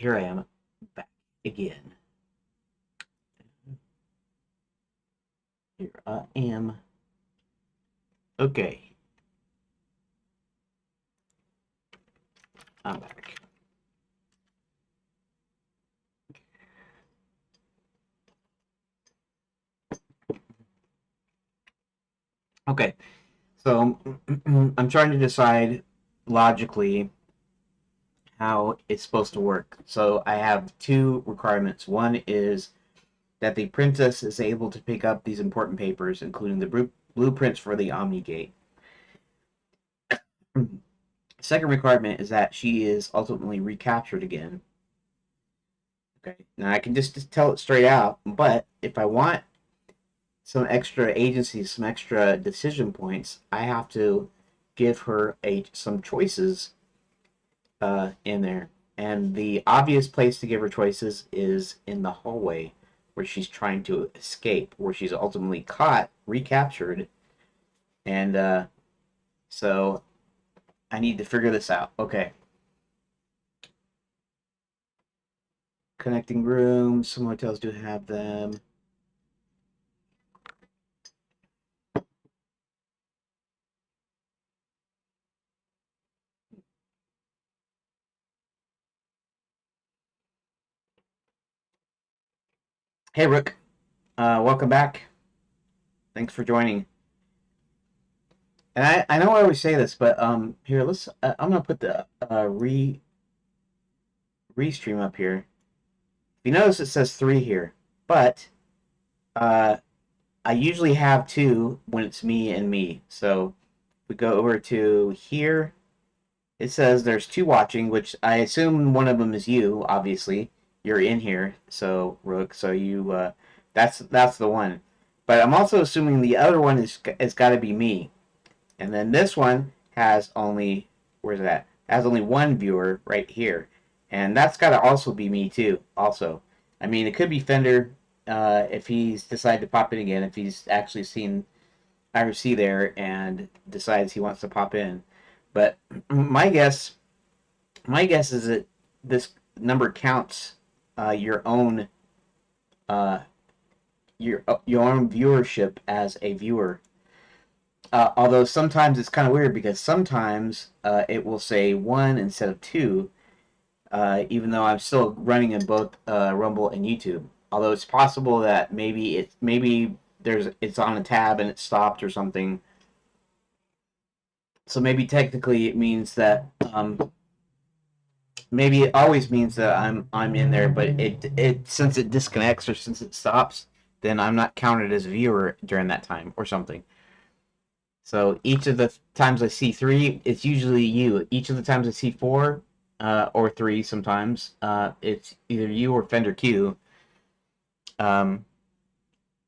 here I am back again. Here I am. Okay, I'm back. Okay, so I'm trying to decide logically how it's supposed to work. So I have two requirements. One is that the princess is able to pick up these important papers, including the blueprints for the Omni Gate. Second requirement is that she is ultimately recaptured again. Okay, now I can just tell it straight out, but if I want some extra agency, some extra decision points, I have to give her some choices in there. And the obvious place to give her choices is in the hallway where she's trying to escape, where she's ultimately caught, recaptured. And so I need to figure this out. Okay. Connecting rooms. Some hotels do have them. Hey, Rook. Welcome back. Thanks for joining. And I know I always say this, but here let's I'm gonna put the restream up here. If you notice, it says 3 here, but uh, I usually have 2 when it's me and me. So if we go over to here, it says there's 2 watching, which I assume one of them is you. Obviously, you're in here, so Rook. So you that's the one. But I'm also assuming the other one is got to be me. And then this one has only, where's that? Has only one viewer right here. And that's got to also be me too, also. I mean, it could be Fender if he's decided to pop in again, if he's actually seen IRC there and decides he wants to pop in. But my guess, is that this number counts your own your own viewership as a viewer. Although sometimes it's kind of weird because sometimes it will say 1 instead of 2, even though I'm still running in both Rumble and YouTube. Although it's possible that maybe it's on a tab and it stopped or something. So maybe technically it means that maybe it always means that I'm in there, but it since it disconnects or since it stops, then I'm not counted as a viewer during that time or something. So each of the times I see 3, it's usually you. Each of the times I see 4 or 3, sometimes it's either you or Fender Q. Um,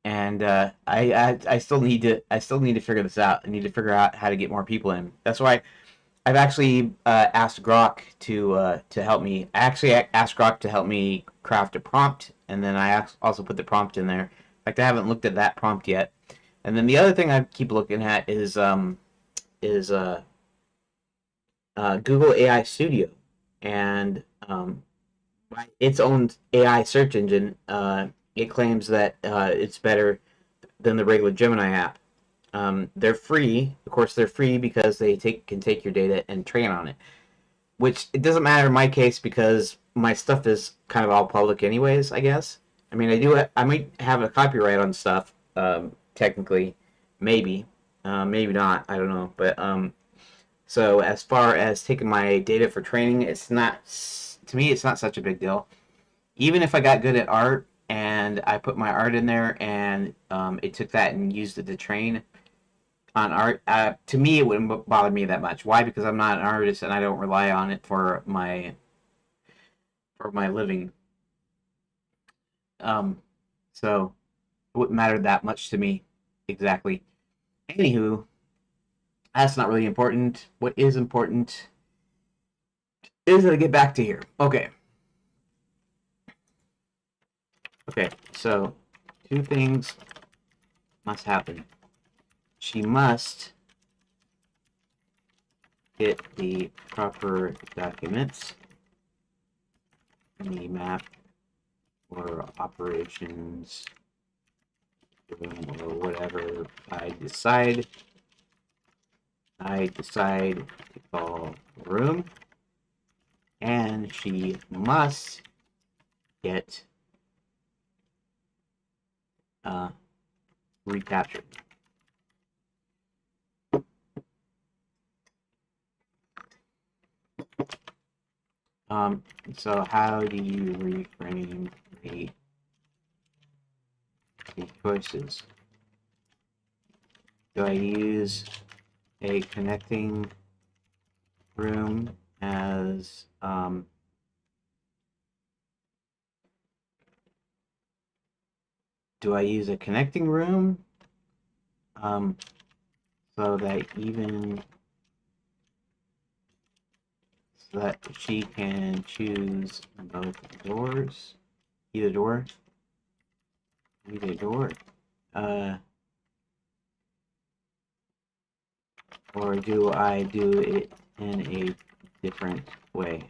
and I still need to figure this out. I need to figure out how to get more people in. That's why I've actually asked Grok to help me. I actually asked Grok to help me craft a prompt, and then I also put the prompt in there. In fact, I haven't looked at that prompt yet. And then the other thing I keep looking at is is uh, Google AI Studio, and by its own AI search engine, it claims that it's better than the regular Gemini app. They're free, of course. They're free because they can take your data and train on it. Which it doesn't matter in my case because my stuff is kind of all public, anyways. I guess. I mean, I might have a copyright on stuff, technically, maybe, maybe not. I don't know, but so as far as taking my data for training, it's not, to me, it's not such a big deal. Even if I got good at art and I put my art in there and it took that and used it to train on art, to me it wouldn't bother me that much. Why? Because I'm not an artist and I don't rely on it for my living. Um, so it wouldn't matter that much to me exactly. Anywho, that's not really important. What is important is that I get back to here. Okay. Okay, so 2 things must happen. She must get the proper documents, any map or operations room or whatever I decide to call room, and she must get recaptured. So how do you reframe the choices? Do I use a connecting room as do I use a connecting room so that she can choose both doors, either door, or do I do it in a different way?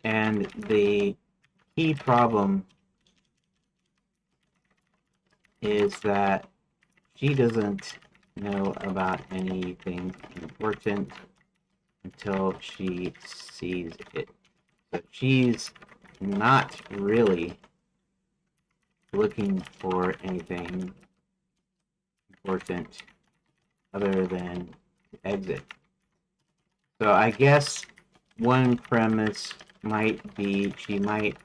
And the key problem is that she doesn't know about anything important until she sees it. So she's not really looking for anything important other than exit. So I guess one premise might be she might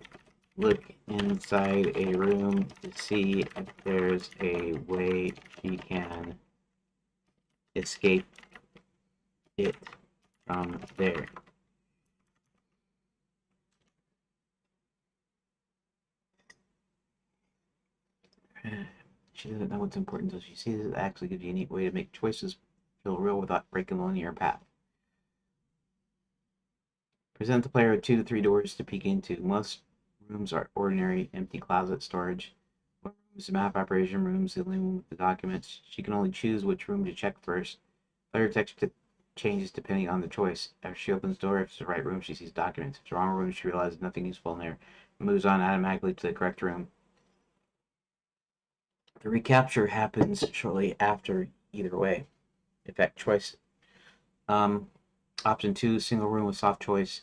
look inside a room to see if there's a way she can escape it from there. She doesn't know what's important until she sees it actually gives you a neat way to make choices feel real without breaking the linear path. Present the player with 2 to 3 doors to peek into. Most rooms are ordinary, empty closet storage. One room is the map operation rooms, the only one with the documents. She can only choose which room to check first. Player text changes depending on the choice. After she opens the door, if it's the right room, she sees documents. If it's the wrong room, she realizes nothing useful in there. It moves on automatically to the correct room. The recapture happens shortly after either way. Effect choice. Option 2, single room with soft choice.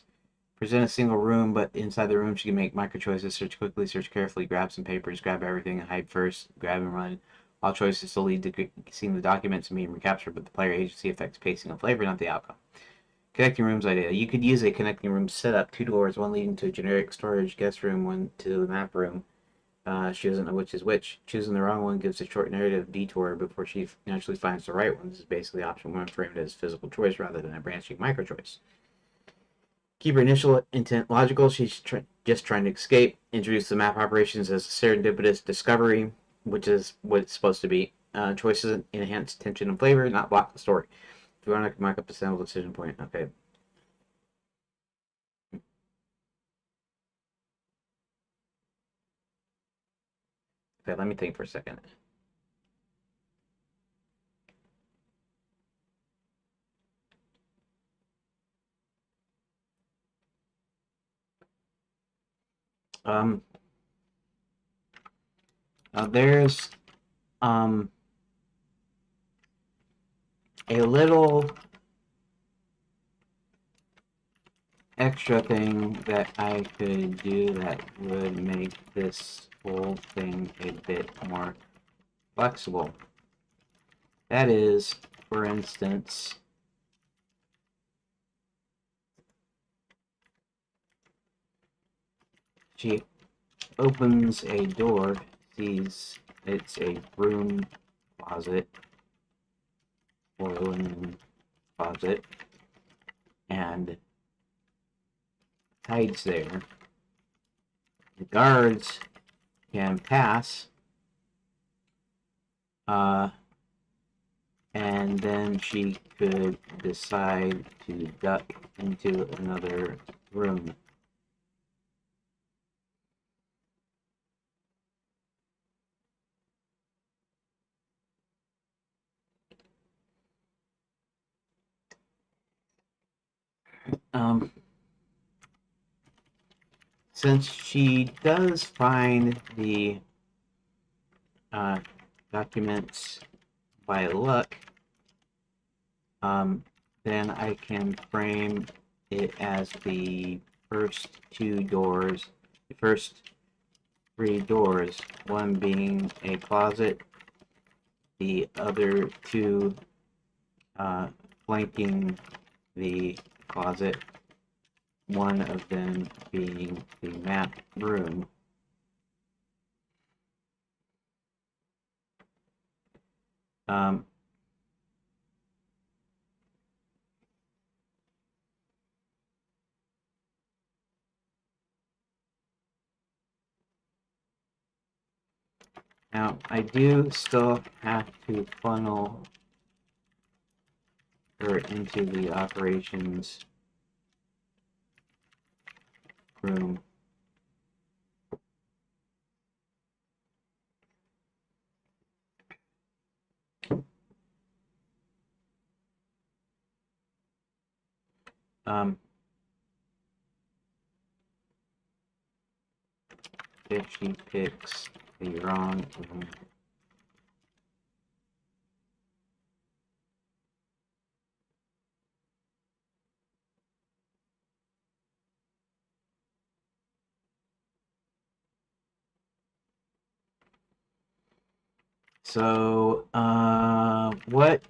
Present a single room, but inside the room she can make micro choices. Search quickly, search carefully, grab some papers, grab everything, and hide first, grab and run. All choices still lead to seeing the documents and being recaptured, but the player agency affects pacing and flavor, not the outcome. Connecting rooms idea. You could use a connecting room setup, 2 doors, one leading to a generic storage guest room, one to the map room. She doesn't know which is which. Choosing the wrong one gives a short narrative detour before she naturally finds the right one. This is basically option 1 framed as physical choice rather than a branching micro choice. Keep her initial intent logical. She's just trying to escape. Introduce the map operations as a serendipitous discovery, which is what it's supposed to be. Choices enhance tension and flavor, not block the story. If you want to mark up the sample decision point, okay. Okay, let me think for a second. There's a little extra thing that I could do that would make this whole thing a bit more flexible. That is, for instance, she opens a door, sees it's a broom closet or linen closet, and hides there. The guards can pass, and then she could decide to duck into another room. Um, since she does find the documents by luck, then I can frame it as the first two doors, the first three doors, one being a closet, the other two flanking the closet, one of them being the map room. Um, Now, I do still have to funnel her into the operations room. Um, if she picks the wrong room. So, what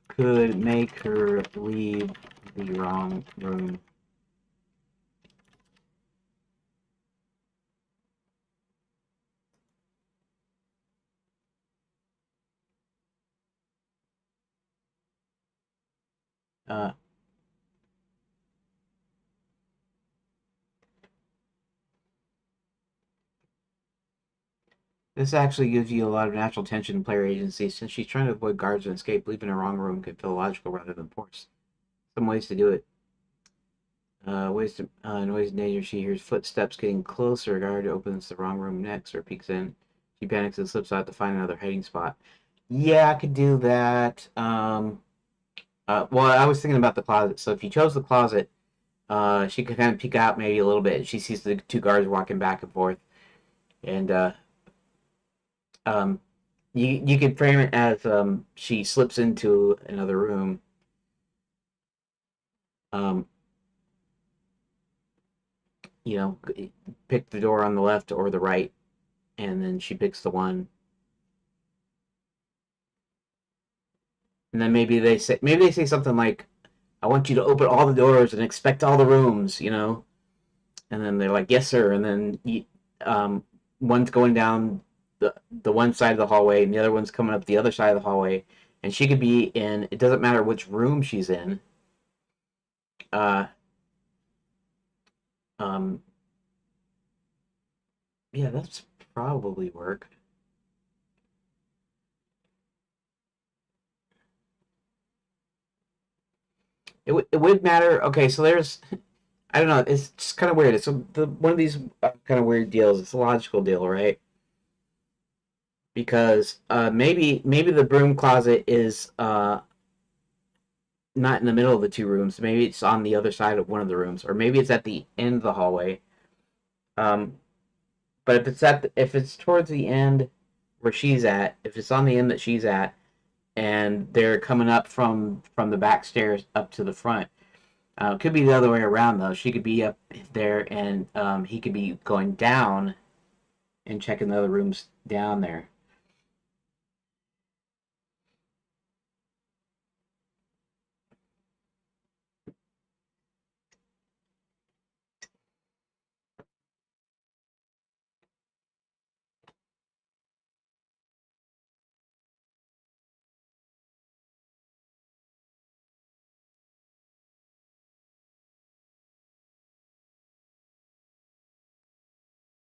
could make her leave the wrong room? Uh, this actually gives you a lot of natural tension in player agency. Since she's trying to avoid guards and escape, leaving the wrong room could feel logical rather than forced. Some ways to do it. Ways to noise and danger. She hears footsteps getting closer. A guard opens the wrong room next or peeks in. She panics and slips out to find another hiding spot. Yeah, I could do that. Well, I was thinking about the closet. So if you chose the closet, she could kind of peek out maybe a little bit. She sees the two guards walking back and forth, and um, you could frame it as she slips into another room. Um, you know, pick the door on the left or the right, and then she picks the one. And then maybe they say something like, "I want you to open all the doors and expect all the rooms," you know. And then they're like, "Yes, sir." And then um, one's going down the one side of the hallway, and the other one's coming up the other side of the hallway. And she could be in. It doesn't matter which room she's in. Uh, um, yeah, that's probably work. It would matter. Okay, so there's I don't know. It's just kind of weird. It's one of these kind of weird deals. It's a logical deal, right? Because maybe the broom closet is not in the middle of the two rooms. Maybe it's on the other side of one of the rooms, or maybe it's at the end of the hallway. Um, but if it's towards the end where she's at, if it's on the end that she's at, and they're coming up from the back stairs up to the front, it could be the other way around though. She could be up there, and he could be going down and checking the other rooms down there.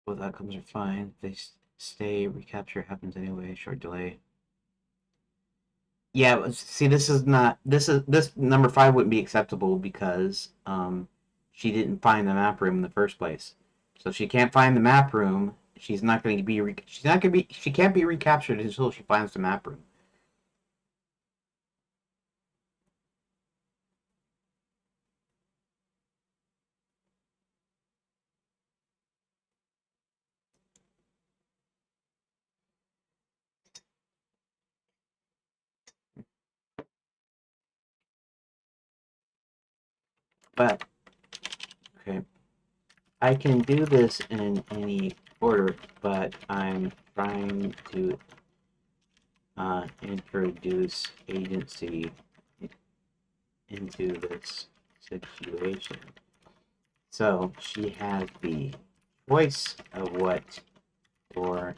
Both outcomes are fine. If they stay, recapture happens anyway. Short delay. Yeah, see, this is not this number five wouldn't be acceptable because she didn't find the map room in the first place. So if she can't find the map room, she's not going to be she can't be recaptured until she finds the map room. But, okay, I can do this in any order, but I'm trying to introduce agency into this situation. So she has the choice of what door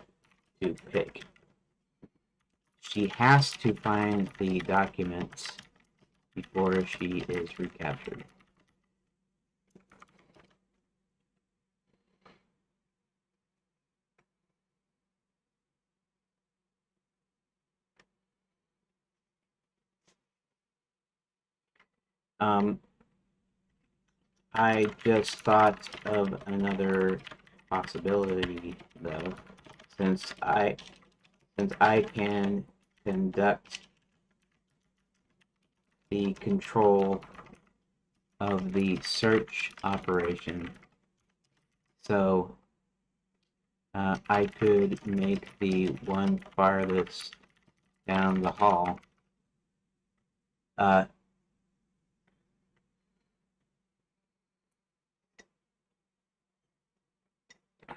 to pick. She has to find the documents before she is recaptured. I just thought of another possibility, though, since I can conduct the control of the search operation. So I could make the one farthest down the hall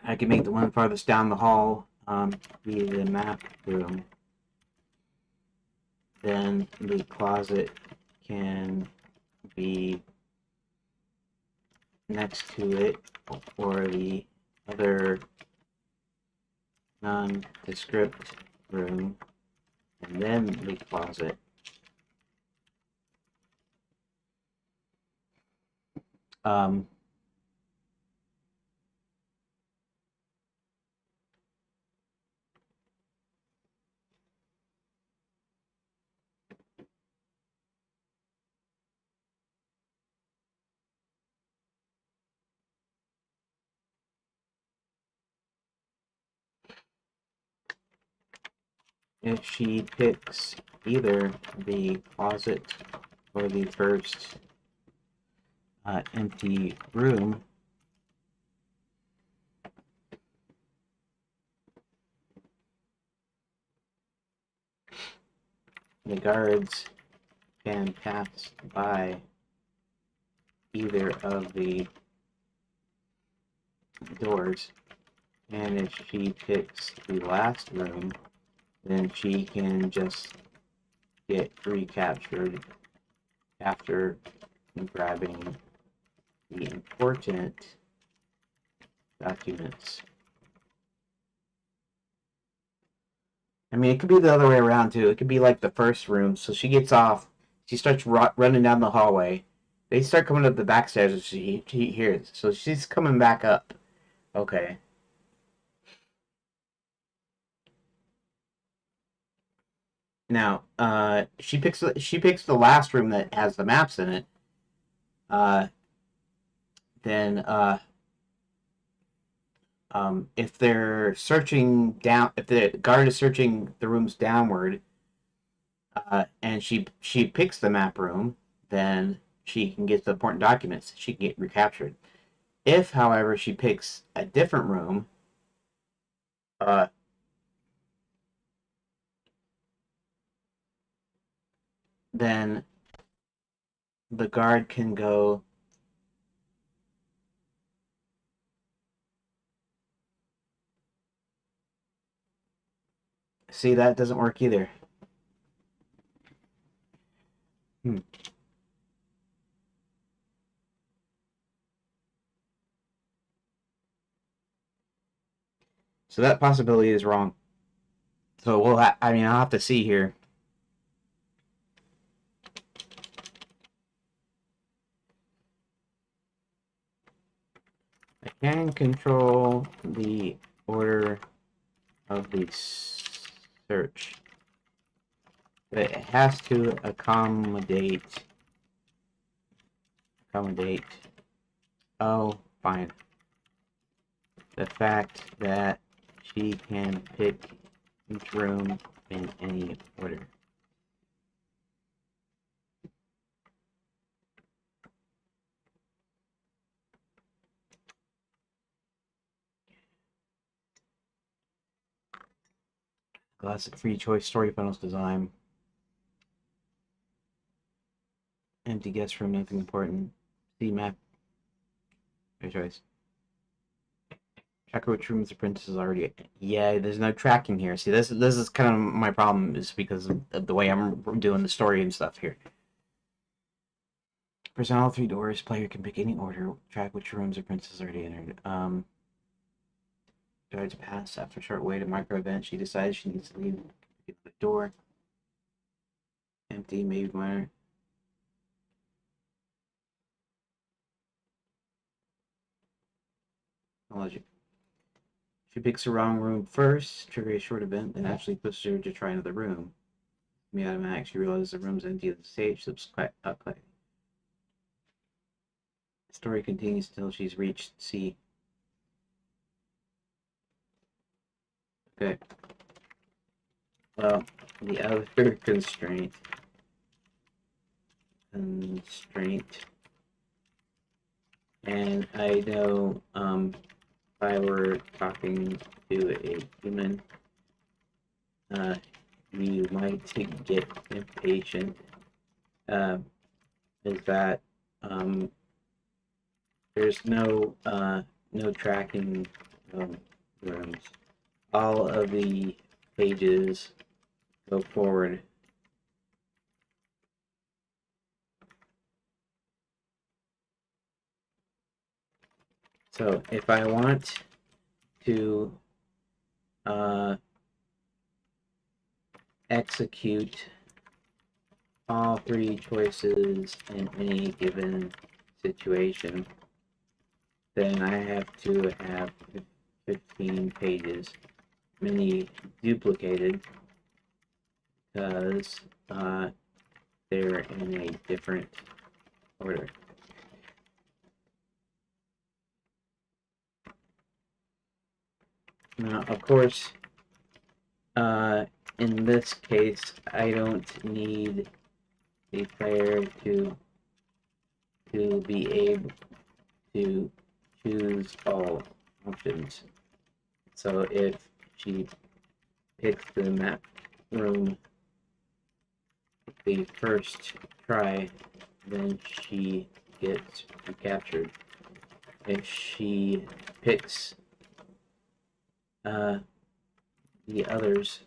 I can make the one farthest down the hall be the map room. Then the closet can be next to it, or the other nondescript room, and then the closet. If she picks either the closet or the first empty room, the guards can pass by either of the doors, and if she picks the last room, then she can just get recaptured after grabbing the important documents. I mean, it could be the other way around too. It could be like the first room. So she gets off, she starts running down the hallway. They start coming up the back stairs, and she hears. So she's coming back up. Okay. Now, she picks the last room that has the maps in it. Uh, then if they're searching down, if the guard is searching the rooms downward, and she picks the map room, then she can get the important documents. She can get recaptured. If, however, she picks a different room, uh, then the guard can go. See, that doesn't work either. Hmm. So that possibility is wrong. So I mean, I'll have to see here. I can control the order of the search, but it has to accommodate. Oh, fine. The fact that she can pick each room in any order. Classic free choice story funnels design. Empty guest room, nothing important. See map. No choice. Check which rooms the princess is already. Yeah, there's no tracking here. See, this is kind of my problem, is because of the way I'm doing the story and stuff here. Present all 3 doors. Player can pick any order. Track which rooms the princess already entered. Guards pass. After a short wait, a micro event. She decides she needs to leave. Pick the door. Empty. Maybe minor. Logic. She picks the wrong room first. Trigger a short event, then actually pushes her to try another room. In the automatic, she realizes the room's empty at the stage. Slips up. The story continues until she's reached C. Okay. Well, the other constraint, and I know, if I were talking to a human, you might get impatient, is that, there's no tracking, rooms. All of the pages go forward. So if I want to execute all 3 choices in any given situation, then I have to have 15 pages, many duplicated, because they're in a different order. Now, of course, in this case, I don't need the player to be able to choose all options. So if she picks the map room the first try, then she gets recaptured. If she picks the others,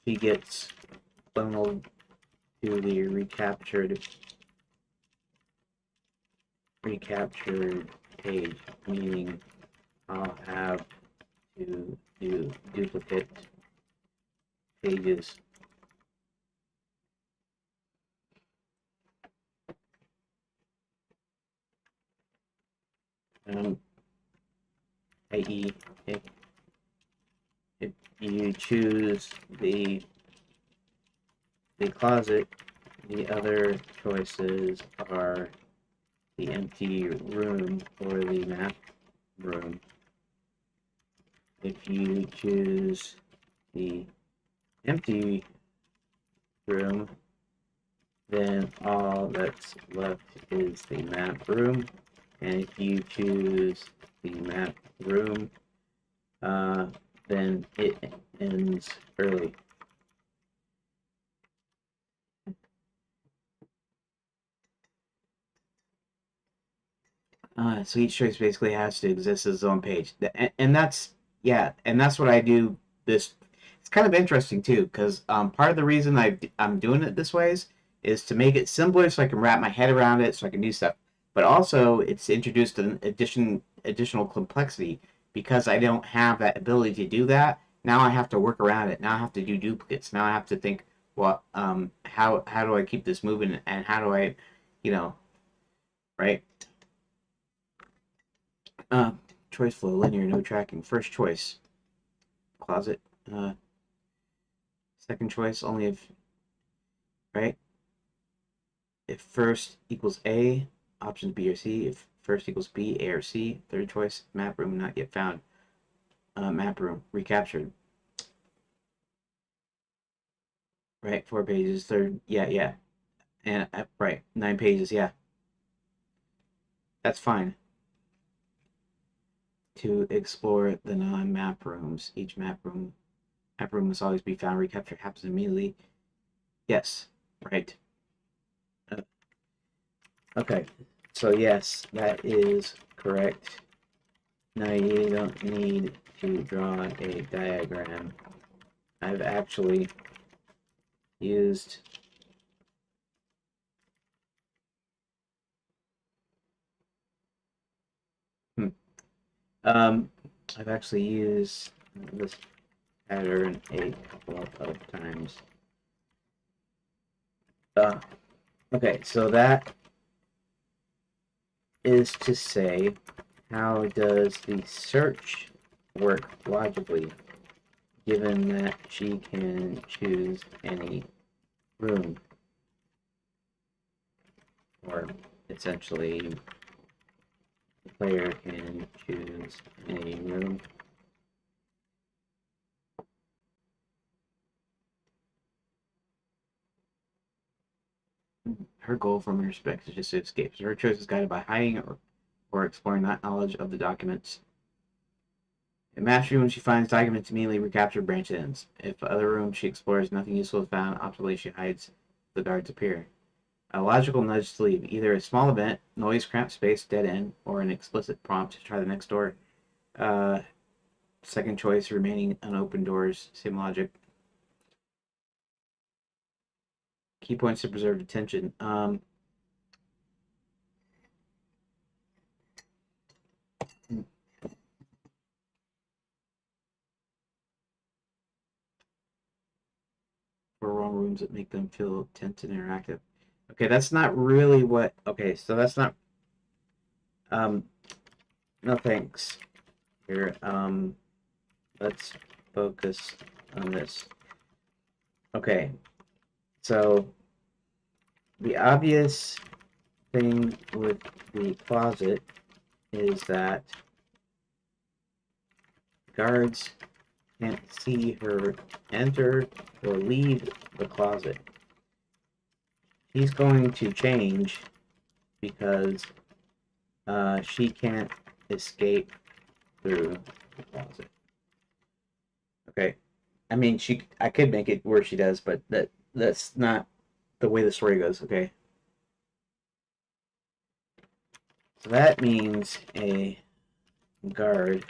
she gets funneled to the recaptured page, meaning I'll have to do duplicate pages. I.e., if you choose the closet, the other choices are the empty room or the map room. If you choose the empty room, then all that's left is the map room. And if you choose the map room, then it ends early. So each choice basically has to exist as its own page, and that's, yeah, and that's what I do. This, it's kind of interesting too, because part of the reason I'm doing it this way is to make it simpler, so I can wrap my head around it, so I can do stuff. But also, it's introduced an additional complexity, because I don't have that ability to do that. Now I have to work around it. Now I have to do duplicates. Now I have to think, well, how do I keep this moving, and how do I, you know, right? Uh, Choice flow, linear, no tracking. First choice, closet. Second choice, only if, right? If first equals A, options B or C. If first equals B, A or C. Third choice, map room not yet found. Map room recaptured. Right, 4 pages. Third, yeah. And right, 9 pages, yeah. That's fine. To explore the non-map rooms, each map room must always be found. Recapture happens immediately. Yes, right. Okay, so yes, that is correct. Now you don't need to draw a diagram. I've actually used hmm, um I've actually used this pattern a couple of times. Uh, okay, so that is to say, how does the search work logically, given that she can choose any room, or essentially the player can choose any room? Her goal from her respects is just to escape. So her choice is guided by hiding or exploring that knowledge of the documents. In Mastery, when she finds documents, immediately recapture branch ends. If other rooms she explores, nothing useful is found, optionally she hides, the guards appear. A logical nudge to leave, either a small event, noise, cramped space, dead end, or an explicit prompt to try the next door. Uh, Second choice, remaining unopened doors, same logic. Key points to preserve attention. For wrong rooms that make them feel tense and interactive. Okay, that's not really what. Okay, so that's not. Um, no thanks. Here, let's focus on this. Okay, so the obvious thing with the closet is that guards can't see her enter or leave the closet. She's going to change because she can't escape through the closet. Okay, I mean I could make it where she does, but that's not the way the story goes. Okay, so that means a guard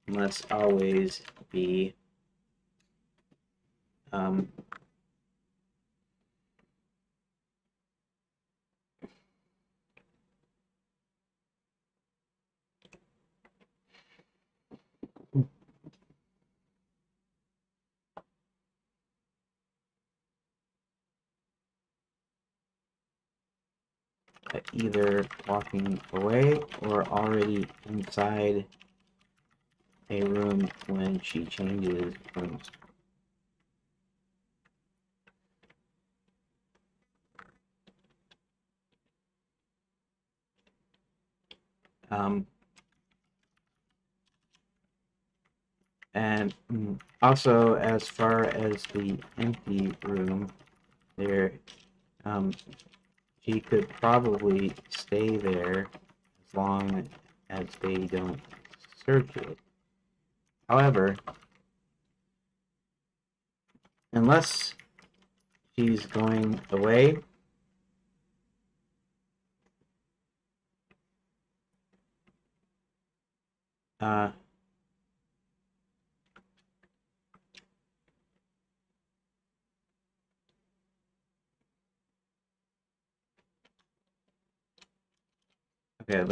must always be um, either walking away or already inside a room when she changes rooms. Um, and also, as far as the empty room, there, um, she could probably stay there as long as they don't search it. However, unless she's going away, uh, okay,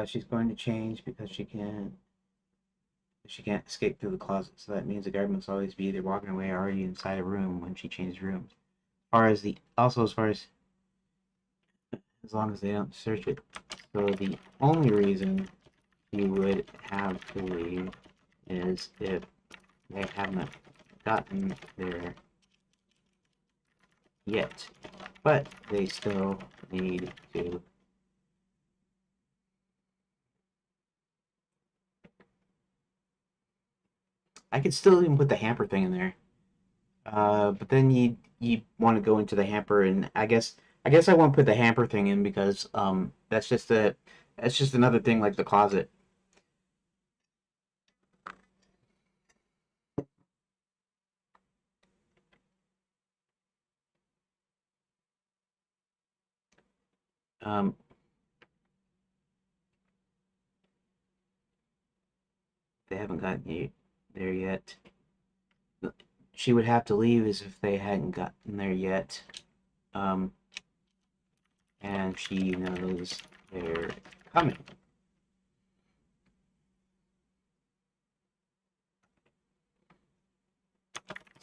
she's going to change because she can't escape through the closet. So that means the guard must always be either walking away or already inside a room when she changes rooms. As long as they don't search it. So the only reason you would have to leave is if they haven't gotten there yet, but they still need to. I could still even put the hamper thing in there, but then you want to go into the hamper, and I guess I won't put the hamper thing in because that's just another thing like the closet. They haven't gotten there yet. She would have to leave as if they hadn't gotten there yet. Um, and she knows they're coming.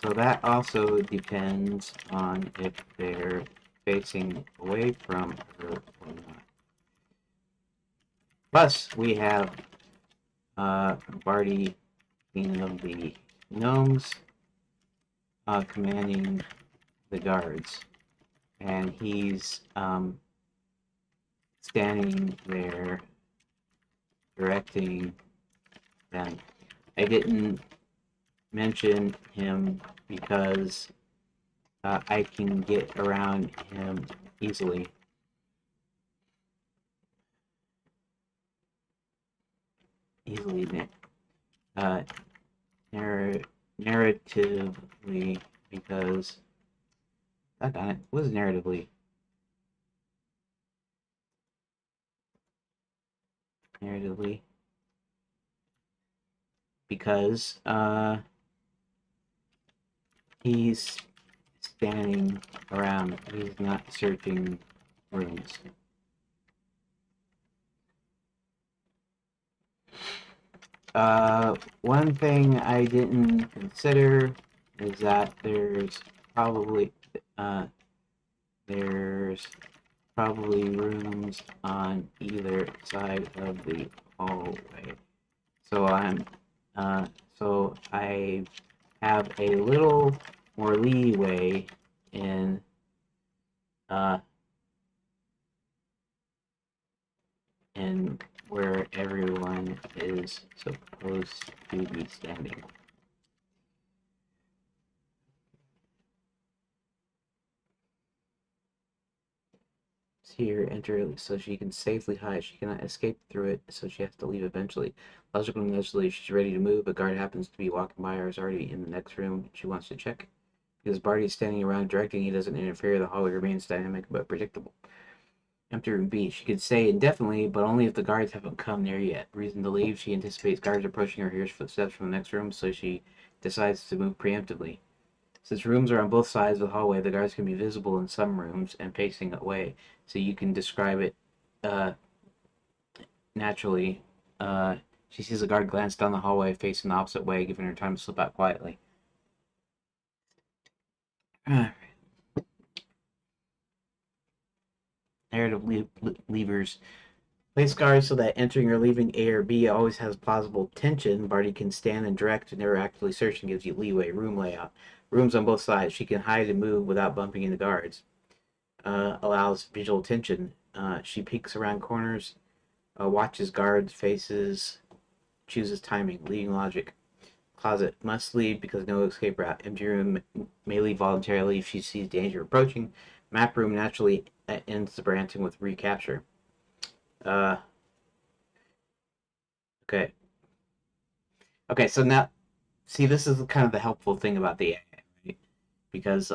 So that also depends on if they're facing away from her or not. Plus, we have Barty, Queen of the Gnomes, commanding the guards. And he's standing there directing them. I didn't mention him because I can get around him easily. Uh, narratively, because it was narratively. Because he's standing around. He's not searching rooms. One thing I didn't consider is that there's probably rooms on either side of the hallway. So so I have a little more leeway in in where everyone is supposed to be standing. Here, enter so she can safely hide. She cannot escape through it, so she has to leave eventually. Logical and naturally, she's ready to move. A guard happens to be walking by or is already in the next room. She wants to check. Because Barty is standing around directing, he doesn't interfere. The hallway remains dynamic but predictable. Empty room B. She could stay indefinitely, but only if the guards haven't come there yet. Reason to leave. She anticipates guards approaching her, hears footsteps from the next room, so she decides to move preemptively. Since rooms are on both sides of the hallway, the guards can be visible in some rooms and facing away, so you can describe it naturally. She sees a guard glance down the hallway facing the opposite way, giving her time to slip out quietly. Narrative levers. Place guards so that entering or leaving A or B always has plausible tension. Barty can stand and direct and never actively search and gives you leeway. Room layout. Rooms on both sides. She can hide and move without bumping into guards. Allows visual tension. She peeks around corners, watches guards' faces, chooses timing, leading logic. Closet. Must leave because no escape route. Empty room may leave voluntarily if she sees danger approaching. Map room naturally ends the branching with recapture. Uh, okay. Okay, so now, see, this is kind of the helpful thing about the AI, right? Because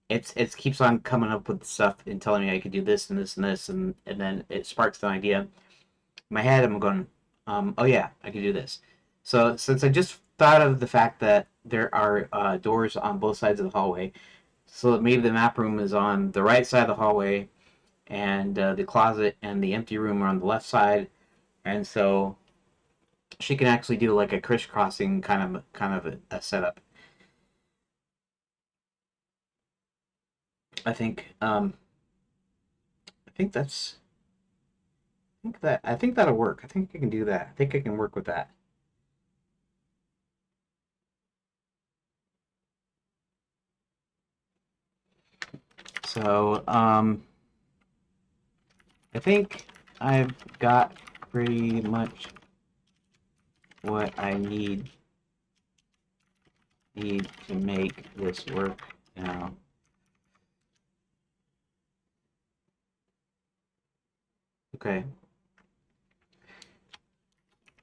it keeps on coming up with stuff and telling me I could do this and this and this, and then it sparks the idea. In my head, I'm going, oh yeah, I could do this. So since I just thought of the fact that there are doors on both sides of the hallway, so maybe the map room is on the right side of the hallway, and the closet and the empty room are on the left side, and so she can actually do like a crisscrossing kind of a setup. I think I think that's I think that'll work. I think I can do that. I think I can work with that. So I think I've got pretty much what I need to make this work now. Okay.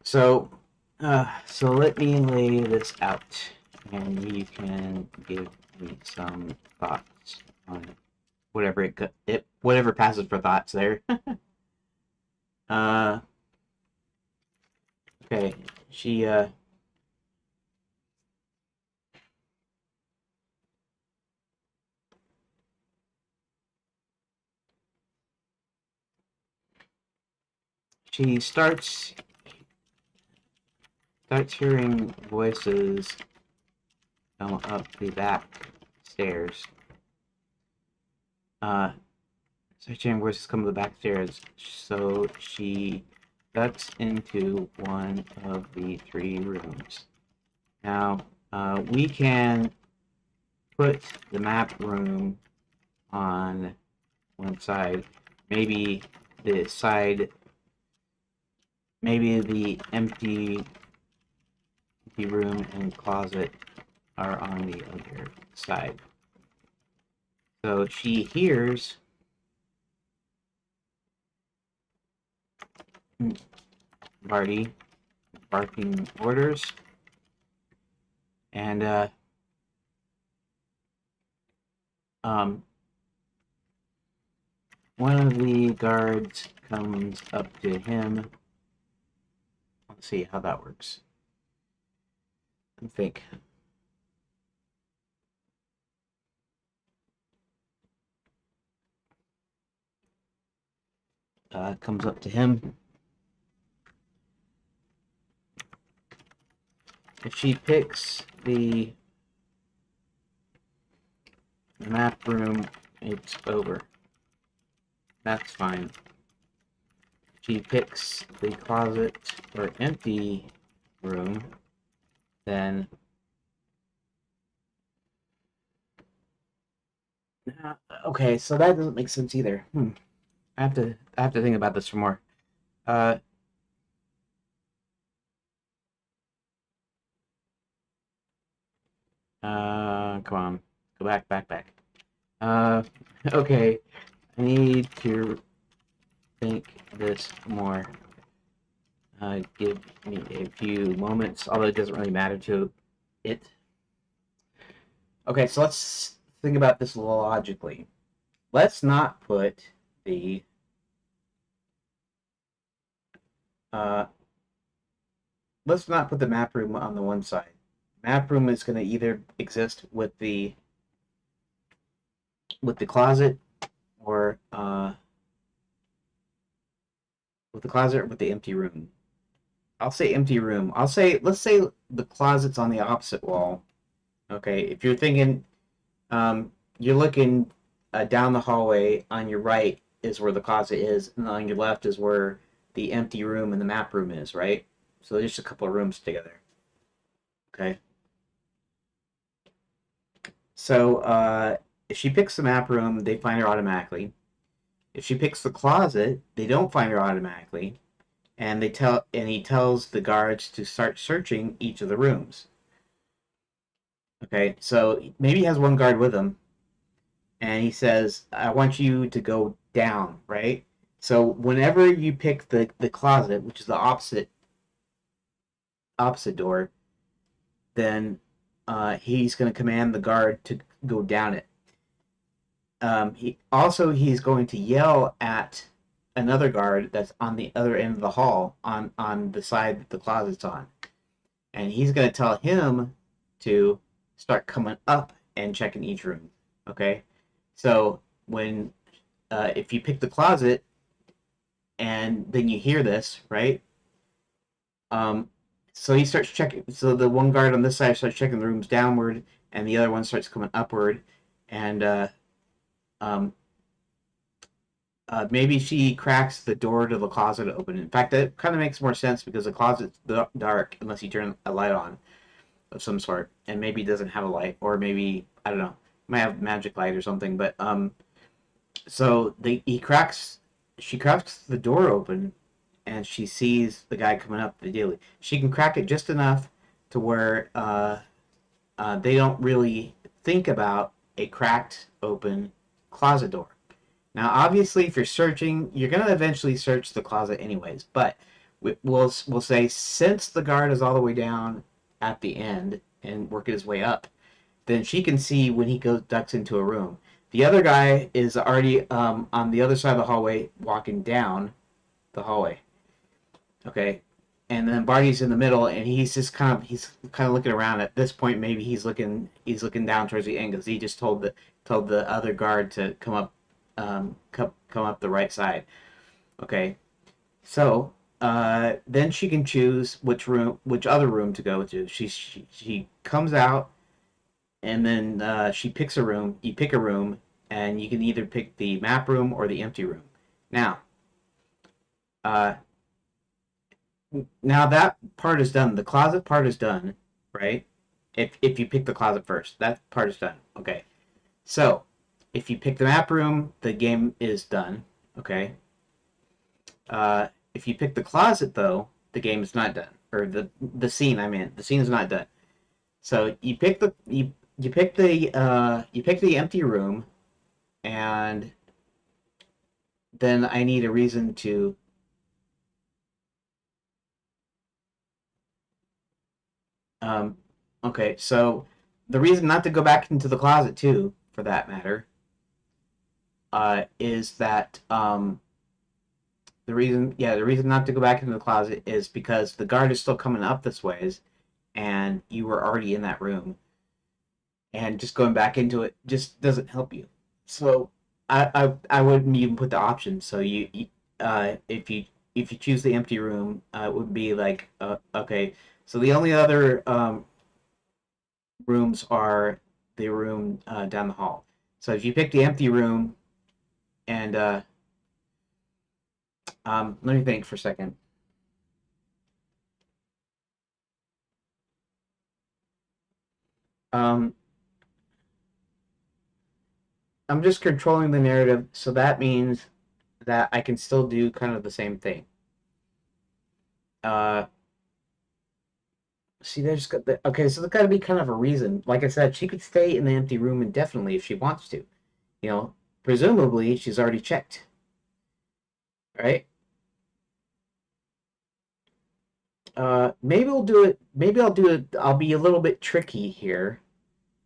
So so let me lay this out, and you can give me some thoughts on it. whatever whatever passes for thoughts there. uh, okay, she she starts hearing voices come up the back stairs. Uh, starts hearing voices come up the back stairs, so she ducks into one of the three rooms. Now, we can put the map room on one side. Maybe the side, maybe the empty room and closet are on the other side. So she hears Barty barking orders, and um, one of the guards comes up to him. Let's see how that works. I think. Comes up to him. If she picks the map room, it's over. That's fine. She picks the closet or empty room, then okay, so that doesn't make sense either. I have to think about this for more. Uh, come on, go back. Uh, okay, I need to think this more. Give me a few moments, although it doesn't really matter to it. Okay, so let's think about this logically. Let's not put the uh, let's not put the map room on the one side. Map room is going to either exist with the closet or with the closet or with the empty room. I'll say empty room. Let's say the closet's on the opposite wall. Okay, if you're thinking, you're looking down the hallway. On your right is where the closet is, and on your left is where the empty room and the map room is. Right. So there's just a couple of rooms together. Okay. So if she picks the map room, they find her automatically. If she picks the closet, they don't find her automatically, and he tells the guards to start searching each of the rooms. Okay, so maybe he has one guard with him, and he says, "I want you to go down." Right. So whenever you pick the closet, which is the opposite door, then he's going to command the guard to go down it. He's going to yell at another guard that's on the other end of the hall on the side that the closet's on, and he's going to tell him to start coming up and checking each room. Okay, so when if you pick the closet and then you hear this, right? Um, so he starts checking. So the one guard on this side starts checking the rooms downward, and the other one starts coming upward, and um, maybe she cracks the door to the closet open. In fact, that kind of makes more sense because the closet's dark unless you turn a light on of some sort, and maybe it doesn't have a light, or maybe I don't know, it might have magic light or something. But so she cracks the door open, and she sees the guy coming up the daily. She can crack it just enough to where they don't really think about a cracked open closet door. Now, obviously, if you're searching, you're going to eventually search the closet anyways. But we'll say since the guard is all the way down at the end and working his way up, then she can see when he goes ducks into a room. The other guy is already on the other side of the hallway, walking down the hallway. Okay, and then Barney's in the middle, and he's kind of looking around. At this point, maybe he's looking down towards the end because he just told the other guard to come up, come up the right side. Okay, so then she can choose which other room to go to. She comes out, and then she picks a room. You pick a room, and you can either pick the map room or the empty room. Now, uh, now that part is done. The closet part is done, right? If you pick the closet first, that part is done. Okay. So if you pick the map room, the game is done. Okay. If you pick the closet though, the game is not done. Or the scene I mean, the scene is not done. So you pick the empty room, and then I need a reason to um okay, so the reason not to go back into the closet too, for that matter, is that the reason not to go back into the closet is because the guard is still coming up this ways, and you were already in that room, and just going back into it just doesn't help you. So I wouldn't even put the option. So if you choose the empty room, it would be like okay. So the only other rooms are the room down the hall. So if you pick the empty room, and let me think for a second. Um, I'm just controlling the narrative, so that means that I can still do kind of the same thing. Uh, See, there's okay, so there's got to be kind of a reason. Like I said, she could stay in the empty room indefinitely if she wants to. You know, presumably she's already checked, right? Maybe we'll do it. Maybe I'll do it. I'll be a little bit tricky here,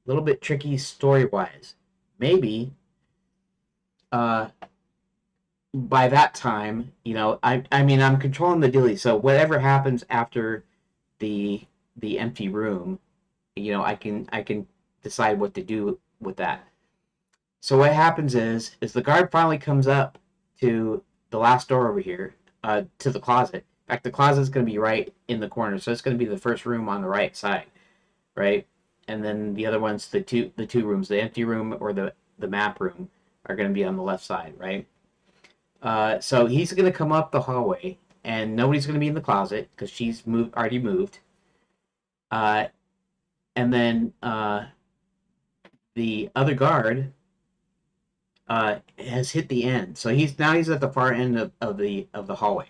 a little bit tricky story wise. Maybe uh, by that time, I mean, I'm controlling the dilly, so whatever happens after the the empty room, I can decide what to do with that. So what happens is the guard finally comes up to the last door over here, to the closet. In fact, the closet is going to be right in the corner, so it's going to be the first room on the right side, right? And then the other ones, the two rooms, the empty room or the map room, are going to be on the left side, right? So he's going to come up the hallway, and nobody's going to be in the closet because she's already moved. Uh, and then the other guard has hit the end. So he's at the far end of the hallway.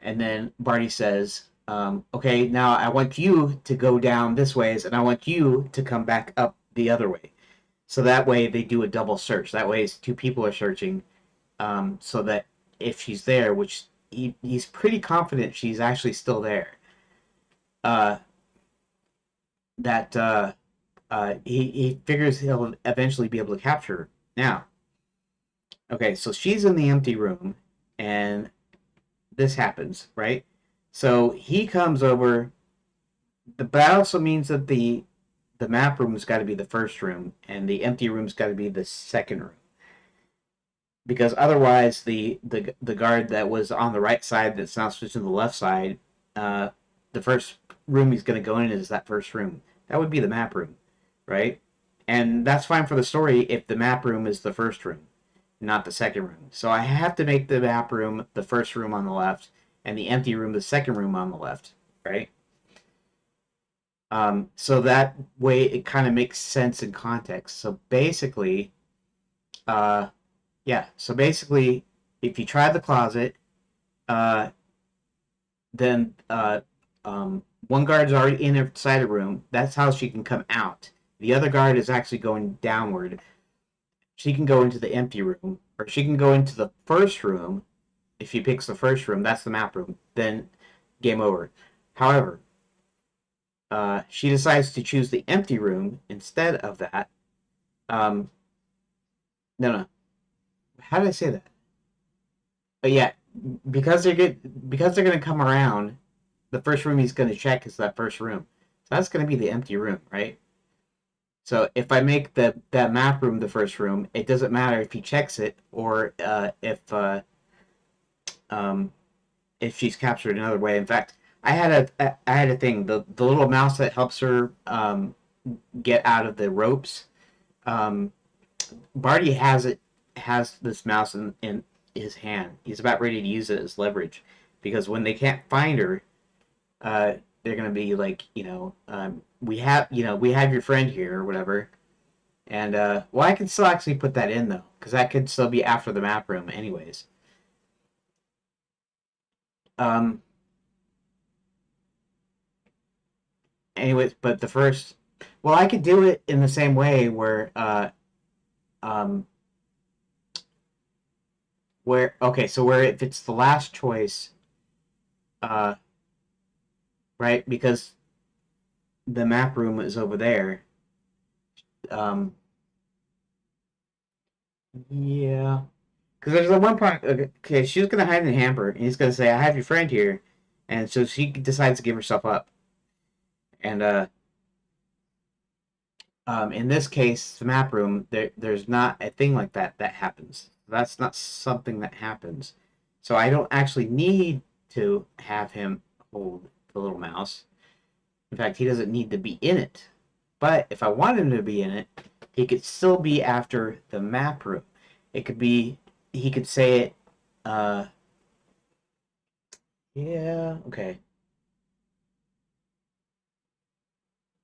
And then Barney says, "Okay, now I want you to go down this ways, and I want you to come back up the other way." So that way they do a double search. That way two people are searching, so that if she's there, which he's pretty confident she's actually still there, uh, that he figures he'll eventually be able to capture her. Now, okay, so she's in the empty room, and this happens, right? So he comes over. That also means that the map room's got to be the first room, and the empty room's got to be the second room. Because otherwise, the guard that was on the right side that's now switched to the left side, uh, the first room he's going to go in is that first room. That would be the map room, right? And that's fine for the story if the map room is the first room, not the second room. So I have to make the map room the first room on the left, and the empty room the second room on the left, right? So that way it kind of makes sense in context. So basically, uh, yeah. So basically, if you try the closet, uh, then one guard is already inside a room. That's how she can come out. The other guard is actually going downward. She can go into the empty room, or she can go into the first room. If she picks the first room, that's the map room. Then game over. However, she decides to choose the empty room instead of that. Um, No, no. How did I say that? But yeah, because they're gonna come around. The first room he's gonna check is that first room. So that's gonna be the empty room, right? So if I make that map room the first room, it doesn't matter if he checks it or um, if she's captured another way. In fact, I had a thing the little mouse that helps her get out of the ropes. Um, Barty has this mouse in his hand. He's about ready to use it as leverage because when they can't find her, uh, they're gonna be like, we have your friend here or whatever. And well, I can still actually put that in though, because that could still be after the map room, anyways. Um, anyways, but the first, well, I could do it in the same way um, okay, so where if it's the last choice, uh, right, because the map room is over there. Um, yeah, because there's the one part. Okay, she's gonna hide in the hamper, and he's gonna say, "I have your friend here," and so she decides to give herself up, and in this case, the map room, there's not a thing like that happens. That's not something that happens. So I don't actually need to have him hold the little mouse. In fact, he doesn't need to be in it. But if I want him to be in it, he could still be after the map room. It could be, he could say it, uh, yeah, okay.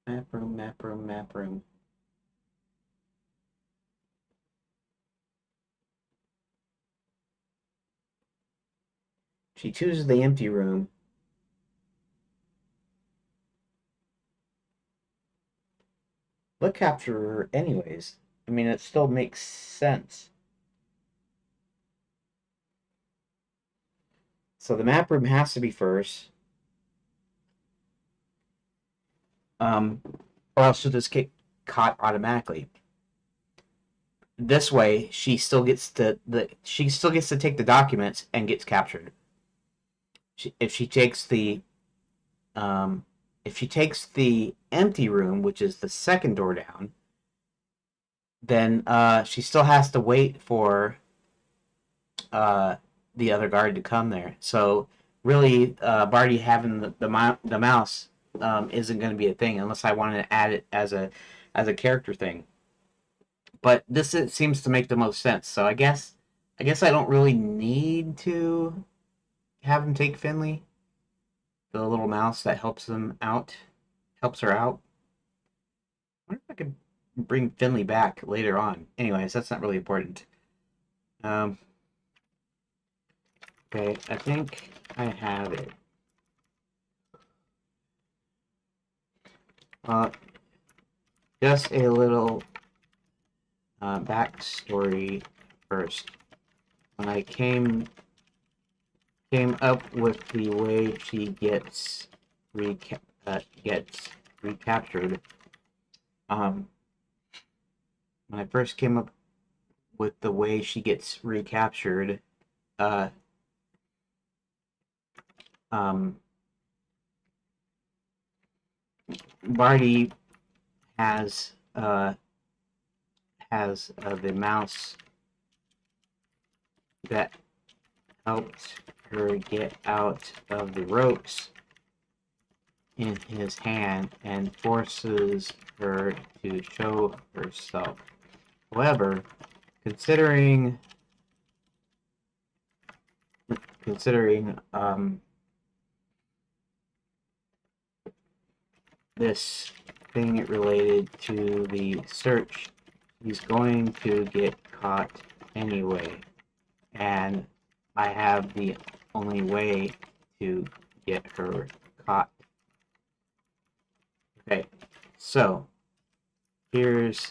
Map room, map room, map room. She chooses the empty room. Look capture her anyways. I mean, it still makes sense. So the map room has to be first, or else she'll just get caught automatically. This way, she still gets to take the documents and gets captured. If she takes um, if she takes the empty room, which is the second door down, then she still has to wait for uh, the other guard to come there. So really, Barty having the mouse isn't going to be a thing unless I want to add it as a character thing. But this it seems to make the most sense. So I guess I don't really need to have him take Finley, the little mouse that helps her out. I wonder if I could bring Finley back later on. Anyways, that's not really important. Um, okay, I think I have it. Uh, just a little backstory first. When I came up with the way she gets recaptured, um, when I first came up with the way she gets recaptured, uh, um, Barty has the mouse that helped her get out of the ropes in his hand and forces her to show herself. However, considering considering this thing related to the search, he's going to get caught anyway, and I have the only way to get her caught. Okay, so here's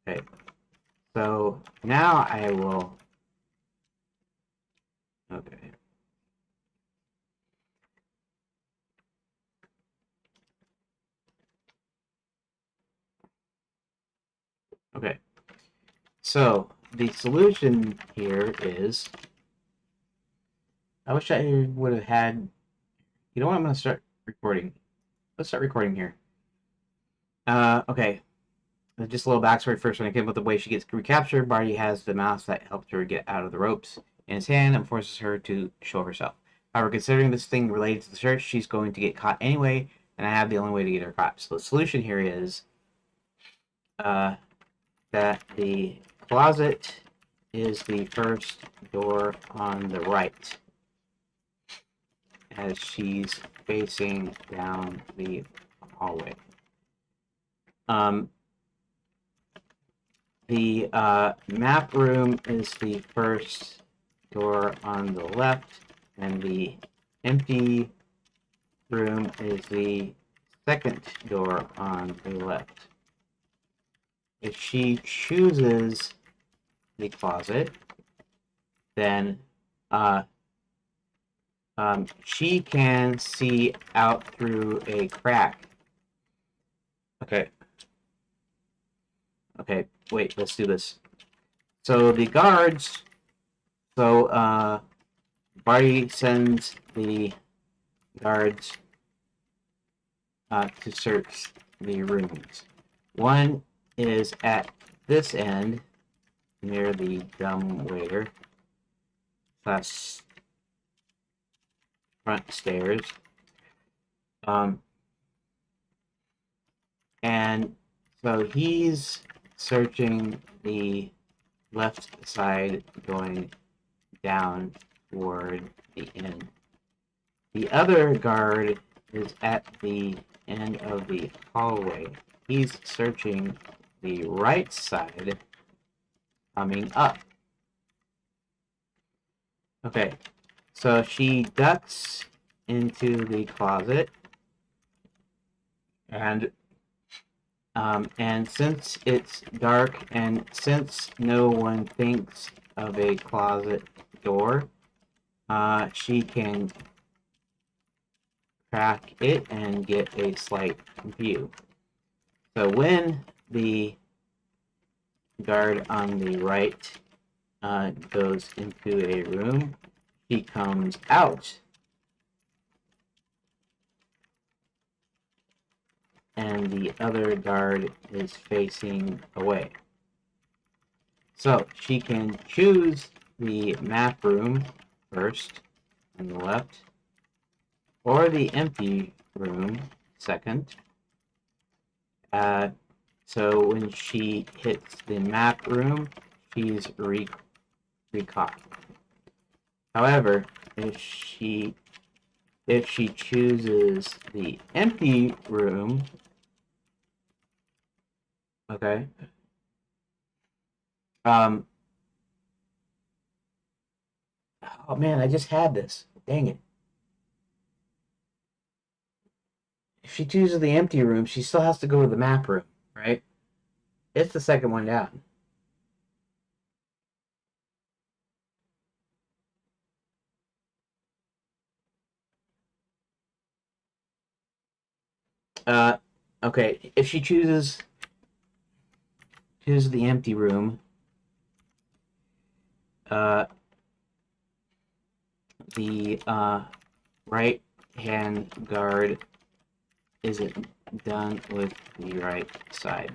okay. So now I will okay. Okay. So the solution here is, I wish I would have had, you know what, I'm going to start recording. Let's start recording here. Okay. Just a little backstory first. When I came up with the way she gets recaptured, Barty has the mouse that helped her get out of the ropes in his hand and forces her to show herself. However, considering this thing related to the search, she's going to get caught anyway, and I have the only way to get her caught. So the solution here is that the closet is the first door on the right as she's facing down the hallway. The map room is the first door on the left, and the empty room is the second door on the left. If she chooses the closet, then she can see out through a crack. Okay. Okay, wait, let's do this. So the guards, Barty sends the guards to search the rooms. One is at this end, near the dumb waiter, plus front stairs. And so he's searching the left side going down toward the end. The other guard is at the end of the hallway. He's searching the right side coming up. Okay, so she ducks into the closet, and since it's dark and since no one thinks of a closet door, she can crack it and get a slight view. So when the guard on the right goes into a room, he comes out, and the other guard is facing away. So she can choose the map room first on the left, or the empty room second. So when she hits the map room, she's recaught. However, if she chooses the empty room, okay, oh man, I just had this. Dang it. If she chooses the empty room, she still has to go to the map room, right? It's the second one down. Okay, if she chooses the empty room, the right hand guard isn't done with the right side.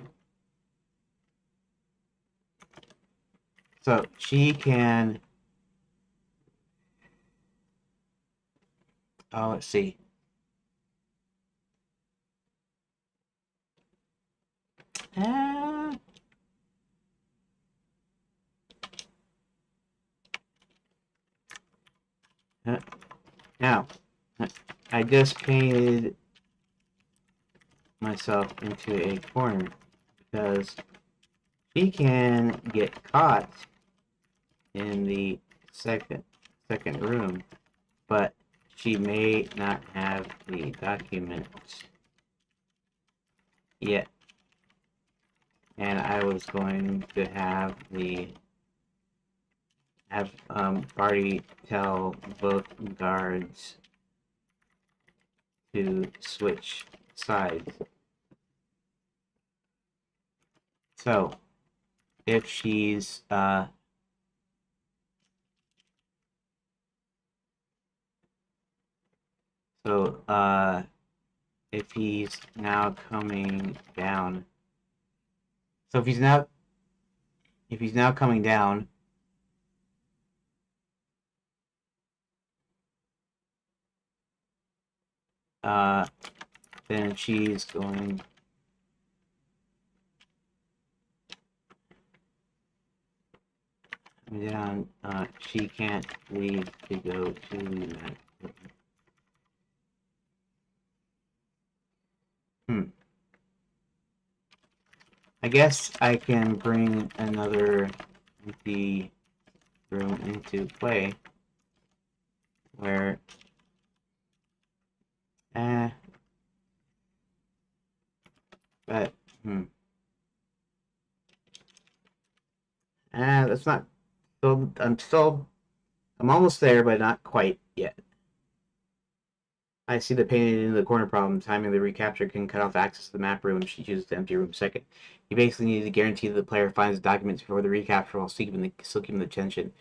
So she can, let's see. Now, I just painted myself into a corner because she can get caught in the second room, but she may not have the documents yet. And I was going to have Barty tell both guards to switch sides. So if she's if he's now coming down. So if he's now coming down, uh, then she's going down. She can't leave to go to that. I guess I can bring another empty room into play where but that's not I'm almost there, but not quite yet. I see the painted into the corner problem. Timing the recapture can cut off access to the map room if she chooses the empty room second. You basically need to guarantee that the player finds the documents before the recapture while still keeping the tension.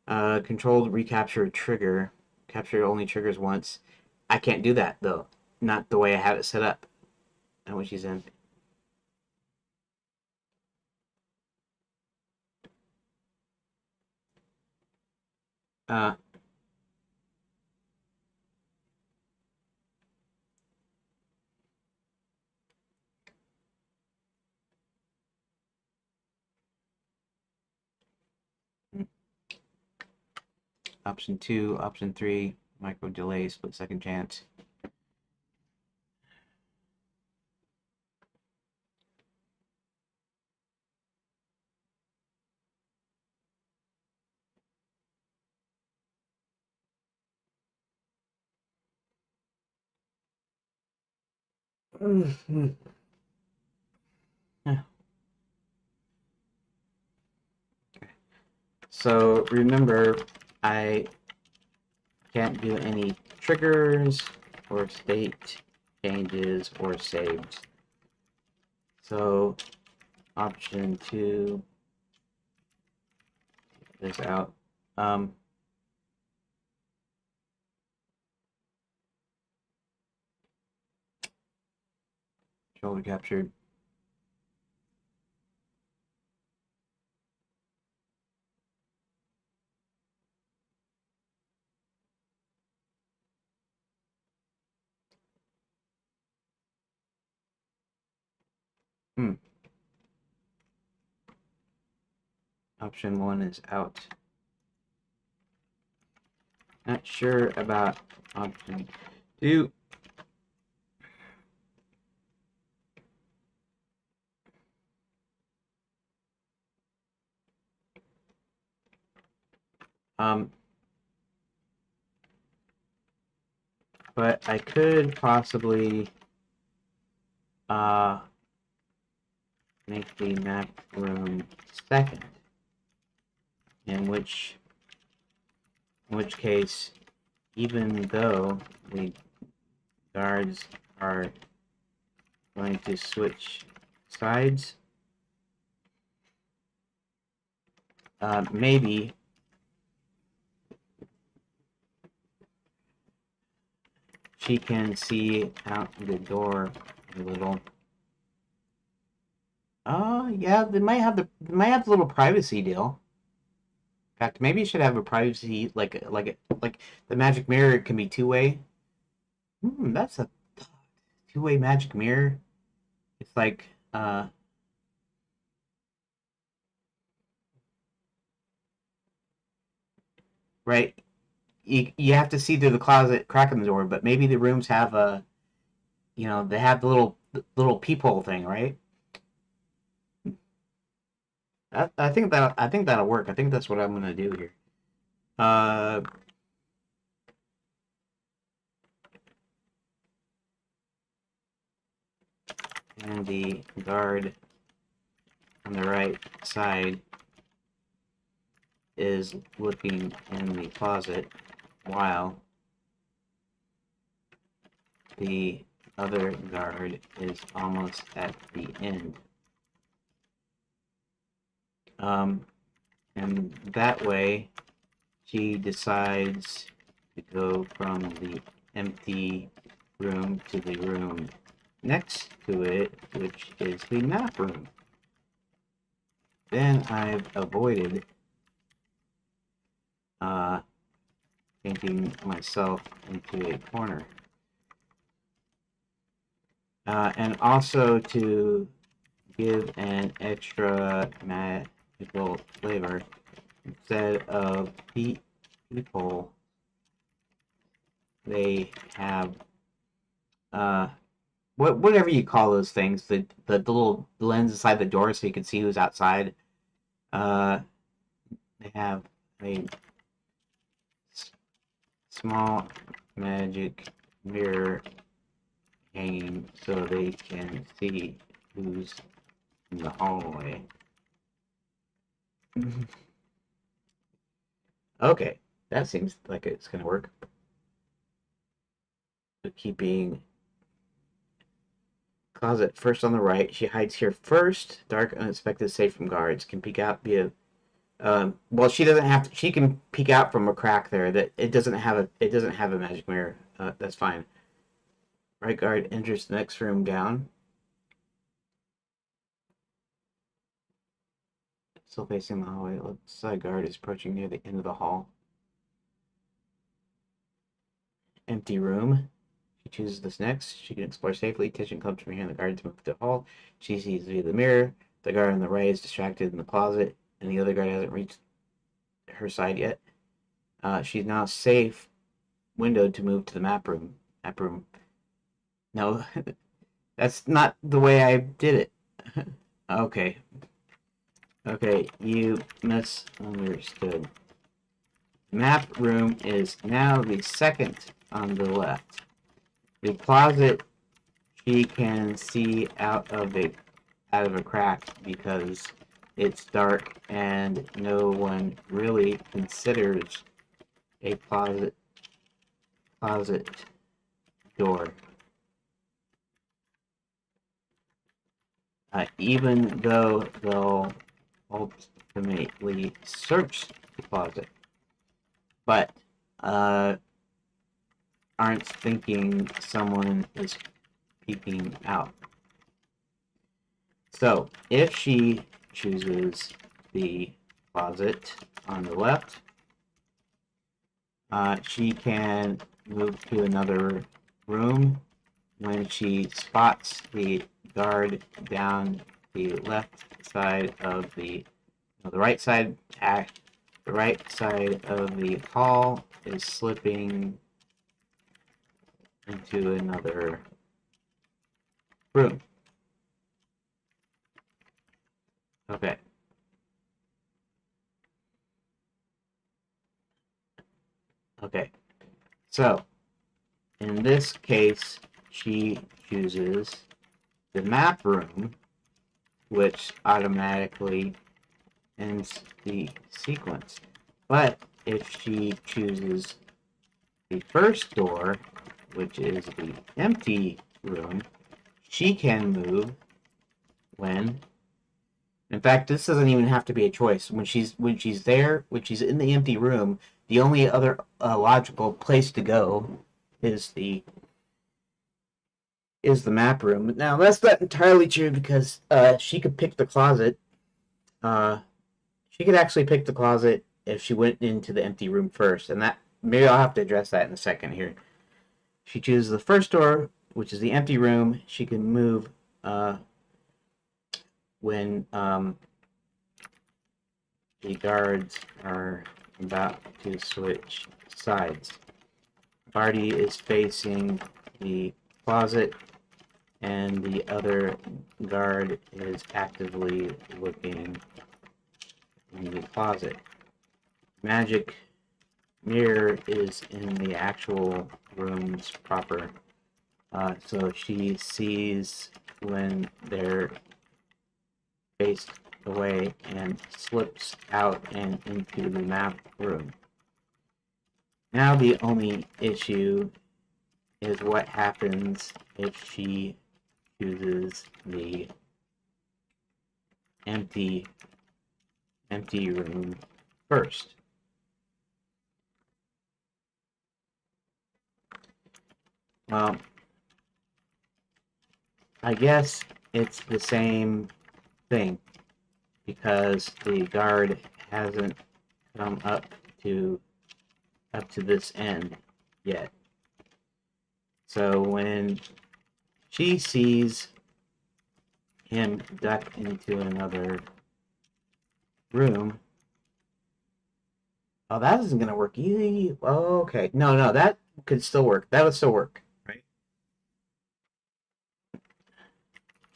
Controlled recapture trigger. Capture only triggers once. I can't do that, though. Not the way I have it set up. Not when she's in. Uh, option 2, option 3, micro delay, split second chance. So remember, I can't do any triggers or state changes or saves. So option 2 this out. Shoulder captured. Option 1 is out. Not sure about option 2. But I could possibly make the map room second, in which case, even though the guards are going to switch sides, maybe she can see out the door a little. Yeah, they might have the little privacy deal. In fact, maybe you should have a privacy like the magic mirror can be two-way. That's a two-way magic mirror. It's like right. You have to see through the closet crack in the door, but maybe the rooms have a they have the little peephole thing, right? I think that'll work. I think that's what I'm gonna do here. And the guard on the right side is looking in the closet while the other guard is almost at the end. And that way, she decides to go from the empty room to the room next to it, which is the map room. Then I've avoided painting myself into a corner. And also to give an extra magical flavor, instead of people, they have whatever you call those things, the little lens inside the door so you can see who's outside. They have a small magic mirror hanging so they can see who's in the hallway. Okay, that seems like it's gonna work. Keeping closet first on the right. She hides here first. Dark, unexpected, safe from guards. Can peek out via. Well, she doesn't have to. She can peek out from a crack there. That it doesn't have a. It doesn't have a magic mirror. That's fine. Right guard enters the next room down. Still facing the hallway. Left side guard is approaching near the end of the hall. Empty room. She chooses this next. She can explore safely. Attention comes from here, and the guards move to the hall. She sees via the mirror. The guard on the right is distracted in the closet, and the other guard hasn't reached her side yet. She's now safe. Windowed to move to the map room. Map room. No, that's not the way I did it. Okay. Okay, you misunderstood. Map room is now the second on the left. The closet she can see out of a crack because it's dark and no one really considers a closet door. Even though they'll ultimately search the closet, but aren't thinking someone is peeking out. So if she chooses the closet on the left, she can move to another room. When she spots the guard down the left side of the right side of the hall is slipping into another room. Okay. Okay. So, in this case, she chooses the map room, which automatically ends the sequence. But if she chooses the first door, which is the empty room, she can move when. In fact, this doesn't even have to be a choice. When she's in the empty room, the only other logical place to go is the map room. Now that's not entirely true because she could pick the closet. She could actually pick the closet if she went into the empty room first, and that maybe I'll have to address that in a second here. She chooses the first door, which is the empty room. She can move when the guards are about to switch sides. Party is facing the closet, and the other guard is actively looking in the closet. Magic mirror is in the actual rooms proper, so she sees when they're faced away and slips out and into the map room. Now the only issue is what happens if she chooses the empty empty room first. Well, I guess it's the same thing because the guard hasn't come to this end yet. So when she sees him duck into another room, oh, that isn't gonna work either. Oh, okay, no, that could still work. That would still work, right?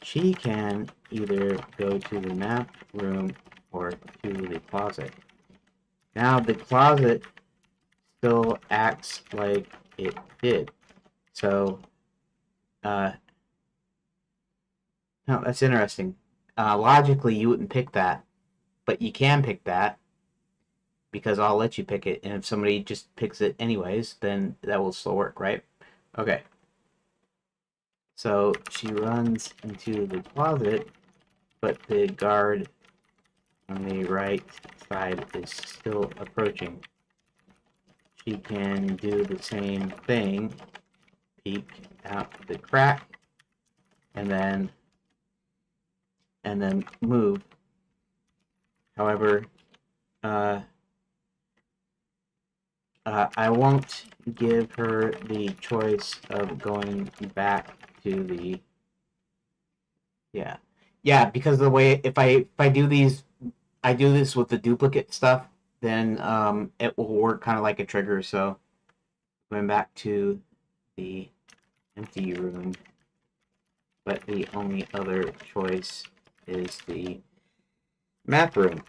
She can either go to the map room or to the closet. Now the closet still acts like it did. So, no, that's interesting. Logically, you wouldn't pick that, but you can pick that because I'll let you pick it. And if somebody just picks it anyways, then that will still work, right? Okay. So she runs into the closet, but the guard on the right side is still approaching. She can do the same thing, peek out the crack, and then move. However, uh, I won't give her the choice of going back to the because of the way if I do these I do this with the duplicate stuff, then it will work kind of like a trigger. So going back to the empty room, but the only other choice is the map room.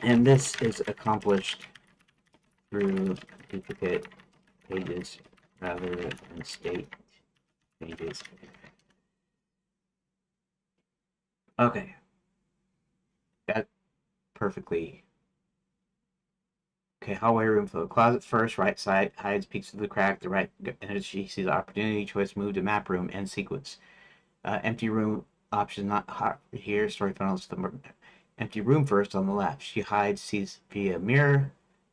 And this is accomplished through duplicate pages rather than state pages. Okay, that perfectly. Okay, hallway room for the closet first, right side, hides, peeks through the crack, the right, and she sees the opportunity, choice, move to map room, end sequence. Empty room option not hot here, story funnels the empty room first on the left. She hides, sees via mirror.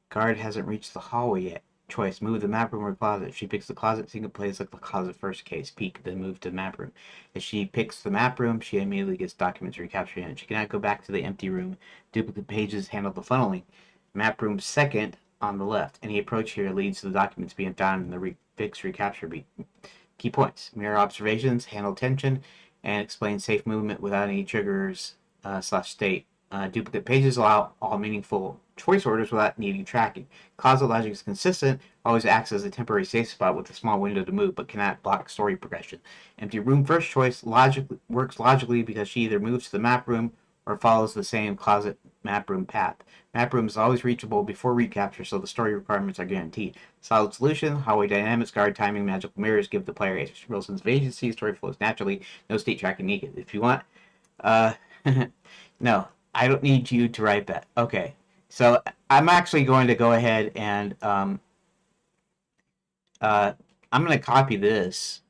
Guard hasn't reached the hallway yet. Choice, move the map room or closet. She picks the closet, single plays like the closet first case. Peek, then move to the map room. If she picks the map room, she immediately gets documents recaptured in it. She cannot go back to the empty room. Duplicate pages handle the funneling. Map room second on the left. Any approach here leads to the documents being found in the fix recapture beat. Key points. Mirror observations, handle tension, and explain safe movement without any triggers slash state. Duplicate pages allow all meaningful choice orders without needing tracking. Closet logic is consistent, always acts as a temporary safe spot with a small window to move, but cannot block story progression. Empty room first choice works logically because she either moves to the map room or follows the same closet map room path. Map room is always reachable before recapture, so the story requirements are guaranteed. Solid solution, hallway dynamics, guard timing, magical mirrors give the player a real sense of agency, story flows naturally, no state tracking needed. If you want, uh, no, I don't need you to write that. Okay, so I'm actually going to go ahead and uh, I'm going to copy this.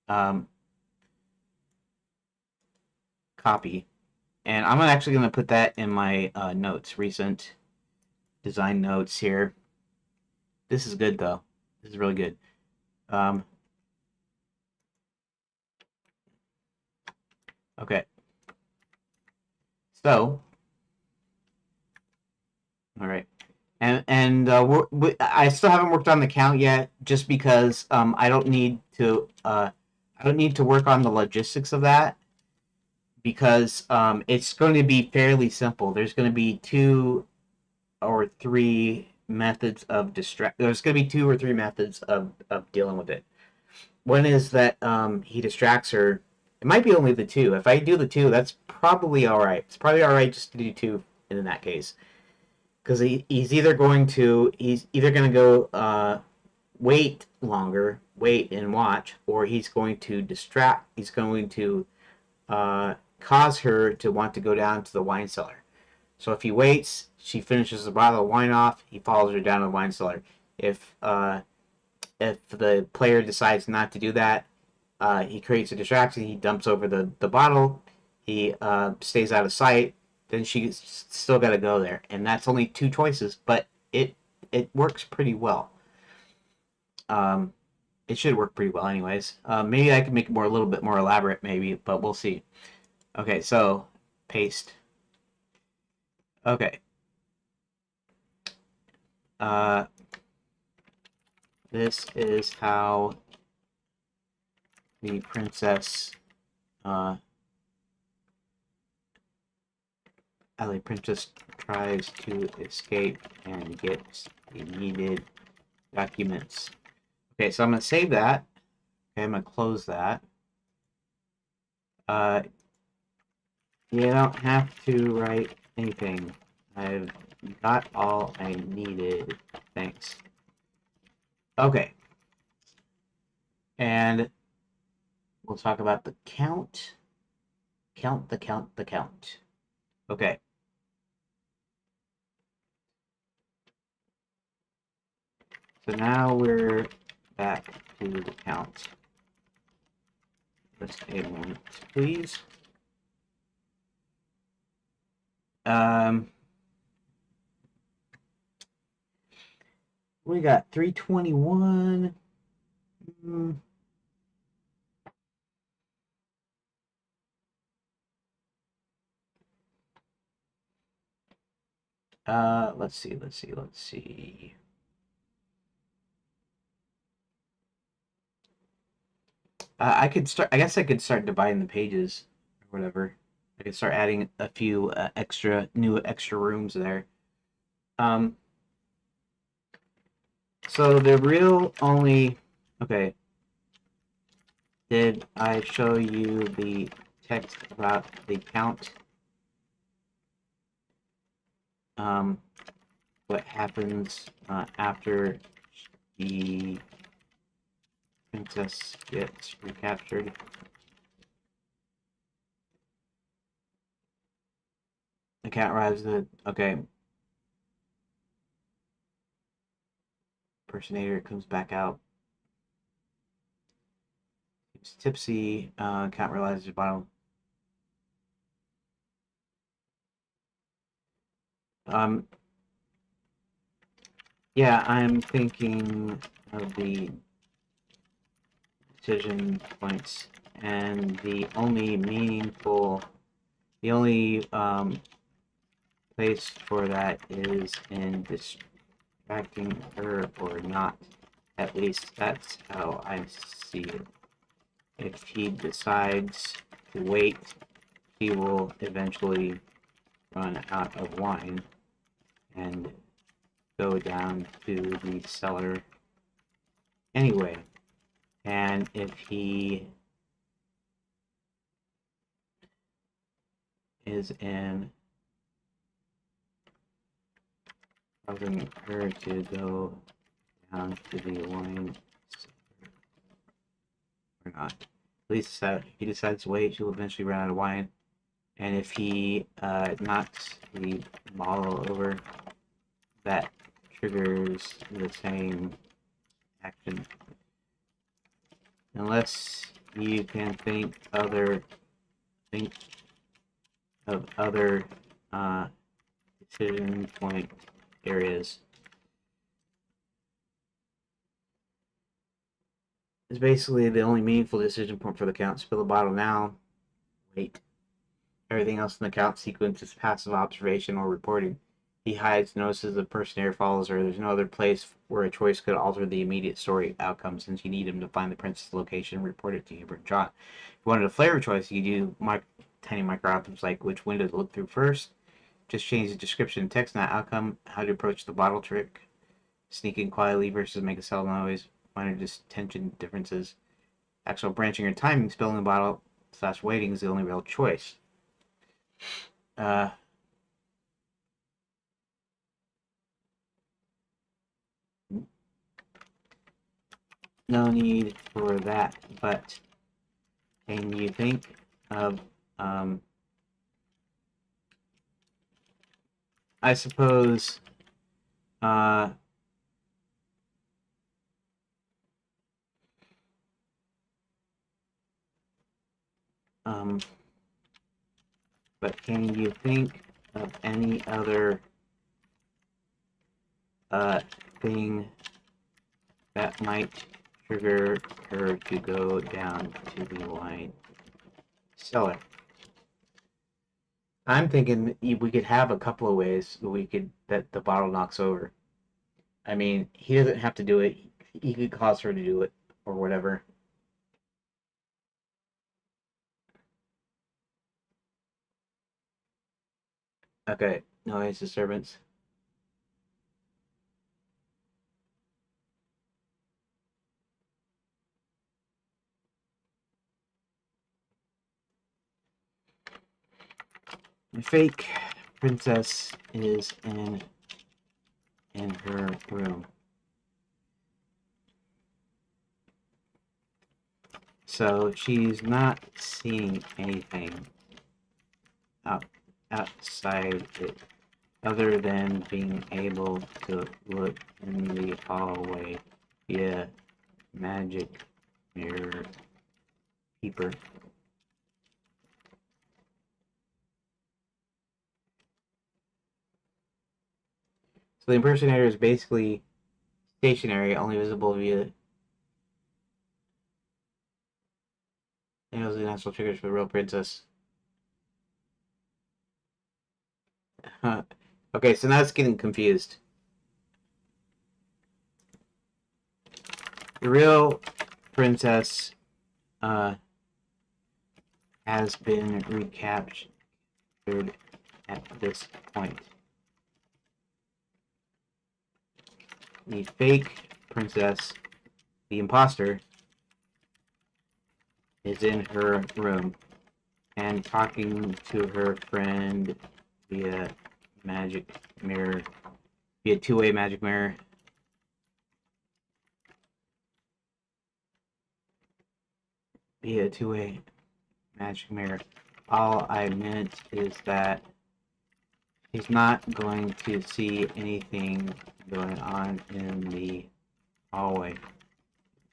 Um, copy. And I'm actually going to put that in my notes, recent design notes here. This is good, though. This is really good. Okay. So, all right. I still haven't worked on the count yet, just because I don't need to work on the logistics of that because it's going to be fairly simple. There's going to be two or three methods of distract. There's going to be two or three methods of dealing with it. One is that he distracts her. It might be only the two. If I do the two, that's probably all right. It's probably all right just to do two in that case, because he's either going to go wait longer, wait and watch, or he's going to distract. He's going to cause her to want to go down to the wine cellar. So if he waits, she finishes the bottle of wine off. He follows her down to the wine cellar. If the player decides not to do that, he creates a distraction. He dumps over the bottle. he stays out of sight, then she's still got to go there, and that's only two choices, but it works pretty well. Um, it should work pretty well, anyways. Maybe I can make it a little bit more elaborate, maybe, but we'll see. Okay, so paste. Okay. Uh, this is how the princess, uh, the princess tries to escape and gets the needed documents. Okay, so I'm gonna save that. Okay, I'm gonna close that. Uh, you don't have to write anything. I've got all I needed. Thanks. Okay, and we'll talk about the count. Count the count the count. Okay. So now we're back to the count. Just a moment, please. We got 321. Let's see. I could start. I guess I could start dividing the pages or whatever. I could start adding a few extra rooms there. Um, so the real only. Okay. Did I show you the text about the count? What happens after the princess gets recaptured? The cat arrives. Okay. Impersonator comes back out. He's tipsy. Cat realizes the bottle. Um. Yeah, I'm thinking of the decision points, and the only place for that is in distracting her or not. At least that's how I see it. If he decides to wait, he will eventually run out of wine and go down to the cellar anyway. And if he is in causing her to go down to the wine or not. At least if he decides to wait, she'll eventually run out of wine. And if he knocks the bottle over, that triggers the same action. Unless you can think of other decision point areas. It's basically the only meaningful decision point for the count. Spill the bottle now. Wait. Everything else in the count sequence is passive observation or reporting. He hides, notices the person here follows her. There's no other place where a choice could alter the immediate story outcome, since you need him to find the princess location and report it to Hubert and John. If you wanted a flavor choice, you do tiny micro options like which window to look through first. Just change the description and text, not outcome. How to approach the bottle trick. Sneak in quietly versus make a subtle noise. Minor tension differences. Actual branching or timing, spilling the bottle / waiting is the only real choice. Uh, no need for that, but can you think of, I suppose, uh, um, but can you think of any other thing that might trigger her to go down to the wine cellar? I'm thinking we could have a couple of ways that the bottle knocks over. I mean, he doesn't have to do it. He could cause her to do it or whatever. Okay, noise disturbance. The fake princess is in her room. So she's not seeing anything out, outside it other than being able to look in the hallway via magic mirror peeper. So the impersonator is basically stationary, only visible via the natural triggers for the real princess. Huh. Okay, so now it's getting confused. The real princess has been recaptured at this point. The fake princess, the imposter, is in her room and talking to her friend via magic mirror, via two-way magic mirror. Via two-way magic mirror. All I meant is that he's not going to see anything going on in the hallway,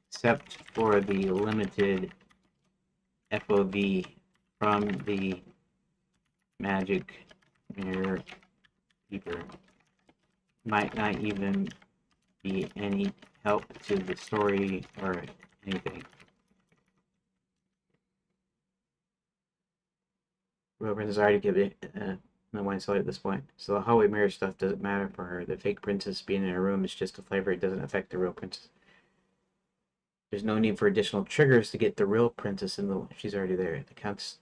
except for the limited FOV from the magic mirror keeper. Might not even be any help to the story or anything. Robin has already given the wine cellar at this point, so the hallway mirror stuff doesn't matter for her. The fake princess being in her room is just a flavor. It doesn't affect the real princess. There's no need for additional triggers to get the real princess in the. She's already there. It counts.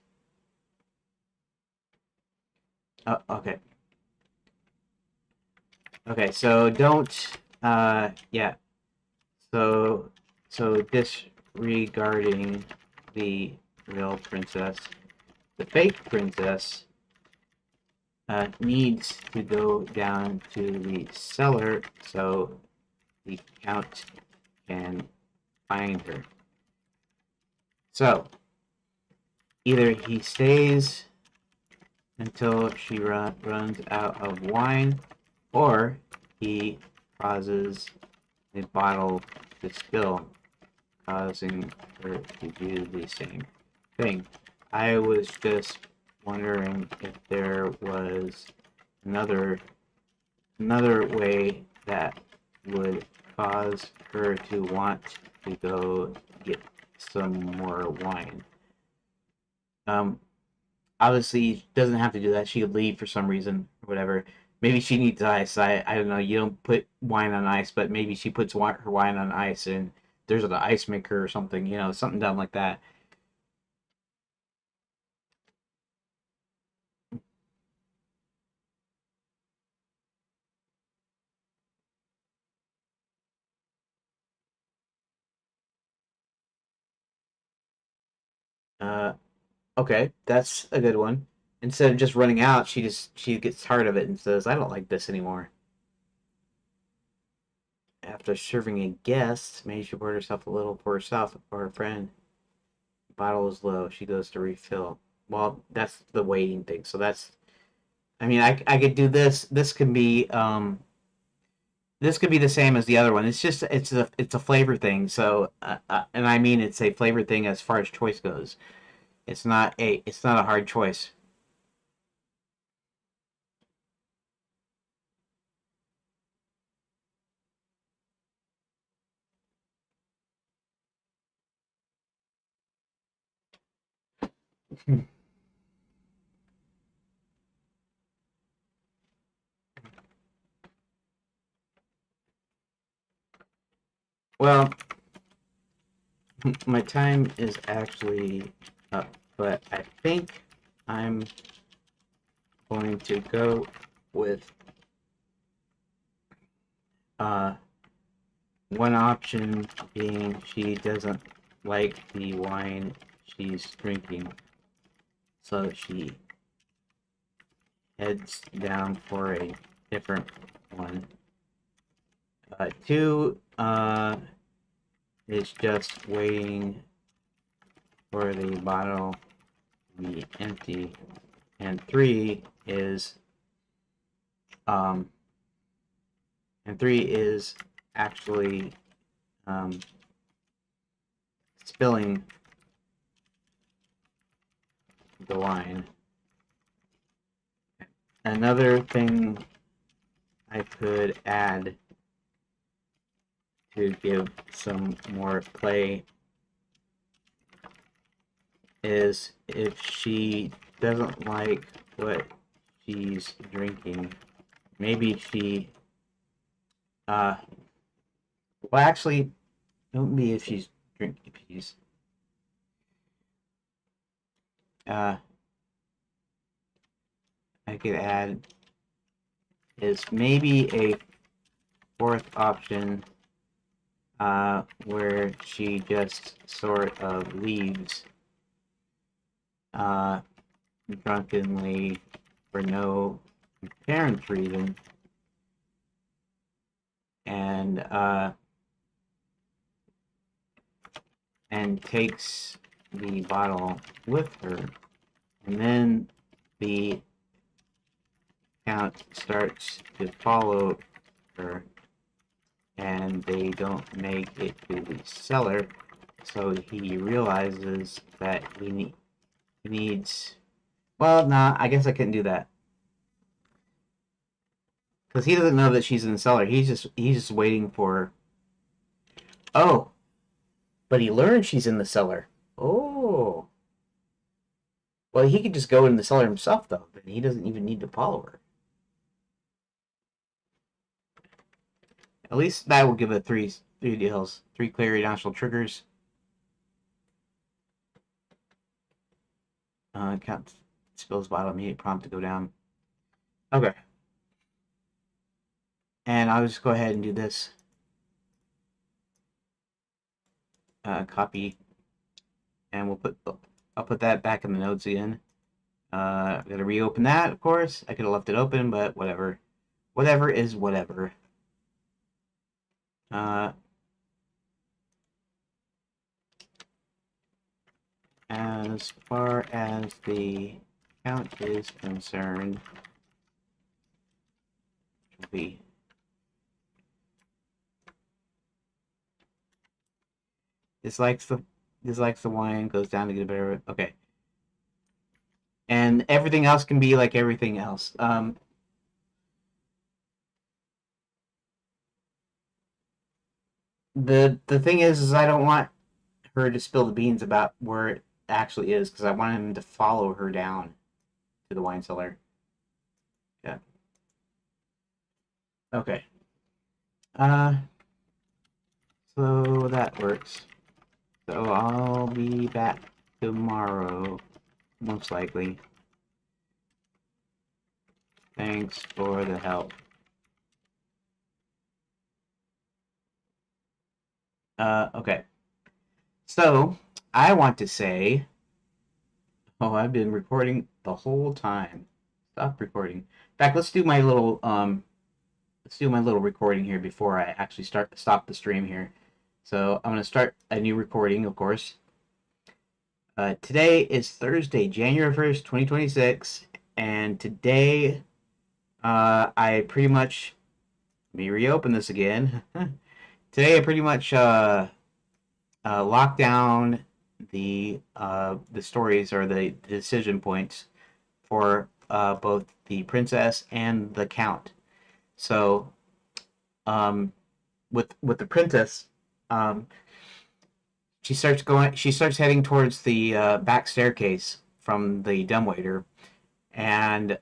Oh, okay. Okay, so don't. Yeah. So, disregarding the real princess, the fake princess needs to go down to the cellar so the count can find her. So, either he stays until she runs out of wine, or he causes the bottle to spill, causing her to do the same thing. I was just wondering if there was another way that would cause her to want to go get some more wine. Um, Obviously doesn't have to do that. She could leave for some reason or whatever. Maybe she needs ice. I don't know. You don't put wine on ice, but maybe she puts her wine on ice and there's an ice maker or something. Something dumb like that. Uh, okay, that's a good one. Instead of just running out, she gets tired of it and says, "I don't like this anymore." After serving a guest, maybe she poured herself a little for herself or her friend. The bottle is low. She goes to refill. Well, that's the waiting thing. So that's. I mean, I could do this. This could be the same as the other one. It's a flavor thing. So and I mean it's a flavor thing as far as choice goes. It's not a hard choice. Well, my time is actually up, but I think I'm going to go with uh, one option being she doesn't like the wine she's drinking, so she heads down for a different one. Two is just waiting for the bottle to be empty, and um, three is actually spilling the wine. Another thing I could add to give some more play is if she doesn't like what she's drinking, maybe she, uh, well, actually, maybe if she's drinking, if she's, uh, I could add is maybe a fourth option, where she just sort of leaves, uh, drunkenly for no apparent reason, and takes the bottle with her, and then the count starts to follow her, and they don't make it to the cellar, so he realizes that he needs. Well, nah, I guess I couldn't do that because he doesn't know that she's in the cellar. He's just waiting for. Oh, but he learns she's in the cellar. Oh, well, he could just go in the cellar himself, though. Then he doesn't even need to follow her. At least that will give it three deals, three clear national triggers. Count spills bottle immediate prompt to go down. Okay, and I'll just go ahead and do this. Copy, and I'll put that back in the notes again. I gotta reopen that, of course. I could have left it open, but whatever. Whatever is whatever. Uh, as far as the count is concerned, will be dislikes the wine, goes down to get a better. Okay, and everything else can be like everything else. The thing is I don't want her to spill the beans about where it actually is because I want him to follow her down to the wine cellar. Yeah. Okay. Uh, so that works. So I'll be back tomorrow, most likely. Thanks for the help. Okay. So I want to say, oh, I've been recording the whole time. Stop recording. In fact, let's do my little recording here before I actually stop the stream here. So I'm gonna start a new recording, of course. Today is Thursday, January 1st, 2026, and today I pretty much let me reopen this again. Today I pretty much locked down the stories or the decision points for both the princess and the count. So with the princess, um, she starts heading towards the back staircase from the dumbwaiter, and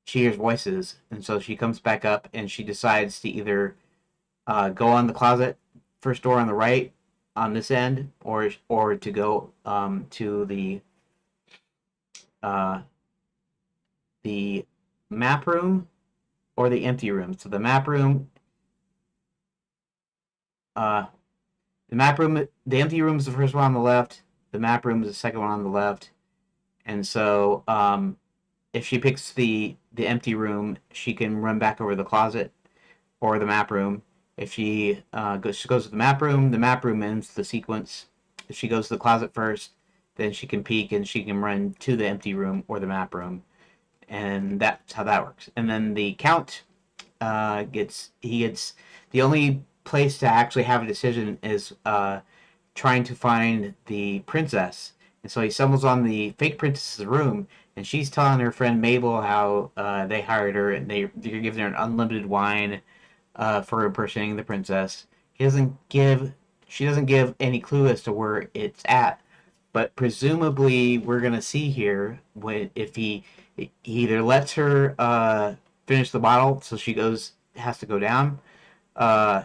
she hears voices, and so she comes back up, and she decides to either go on the closet first door on the right on this end, or to go to uh, the map room or the empty room. So uh, the empty room is the first one on the left. The map room is the second one on the left. And so, if she picks the empty room, she can run back over the closet or the map room. If she goes to the map room ends the sequence. If she goes to the closet first, then she can peek and she can run to the empty room or the map room, and that's how that works. And then the count gets the only place to actually have a decision is trying to find the princess. And so he stumbles on the fake princess's room, and she's telling her friend Mabel how they hired her, and they're giving her an unlimited wine for impersonating the princess. She doesn't give any clue as to where it's at, but presumably we're gonna see here if he either lets her finish the bottle, so she has to go down. Uh,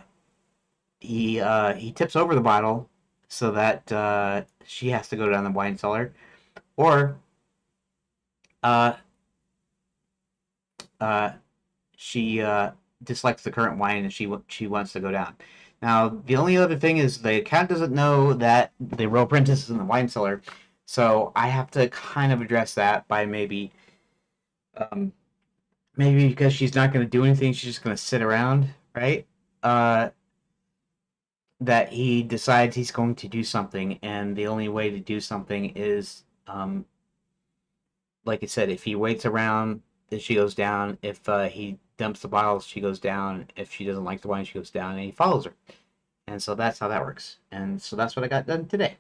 he tips over the bottle so that she has to go down the wine cellar, or uh, uh, she dislikes the current wine and she wants to go down. Now, the only other thing is the cat doesn't know that the real princess is in the wine cellar, so I have to kind of address that by um, maybe because she's not going to do anything, she's just going to sit around, right? Uh, that he decides he's going to do something, and the only way to do something is, like I said, if he waits around, then she goes down. If he dumps the bottles, she goes down. If she doesn't like the wine, she goes down, and he follows her. And so that's how that works. And so that's what I got done today.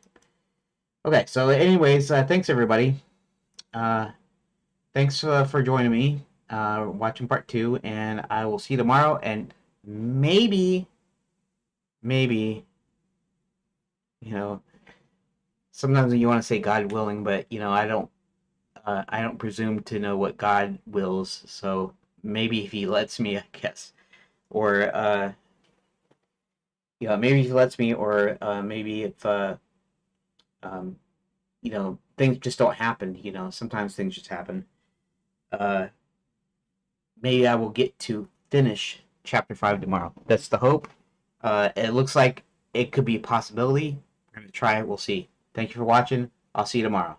Okay, so anyways, thanks everybody. Uh, thanks for joining me, watching part 2, and I will see you tomorrow. And maybe, you know, sometimes you want to say God willing, but I don't presume to know what God wills. So maybe if He lets me, I guess, or maybe if He lets me, or maybe if um, things just don't happen. Sometimes things just happen. Uh, Maybe I will get to finish chapter 5 tomorrow. That's the hope. It looks like it could be a possibility. We're gonna try it. We'll see. Thank you for watching. I'll see you tomorrow.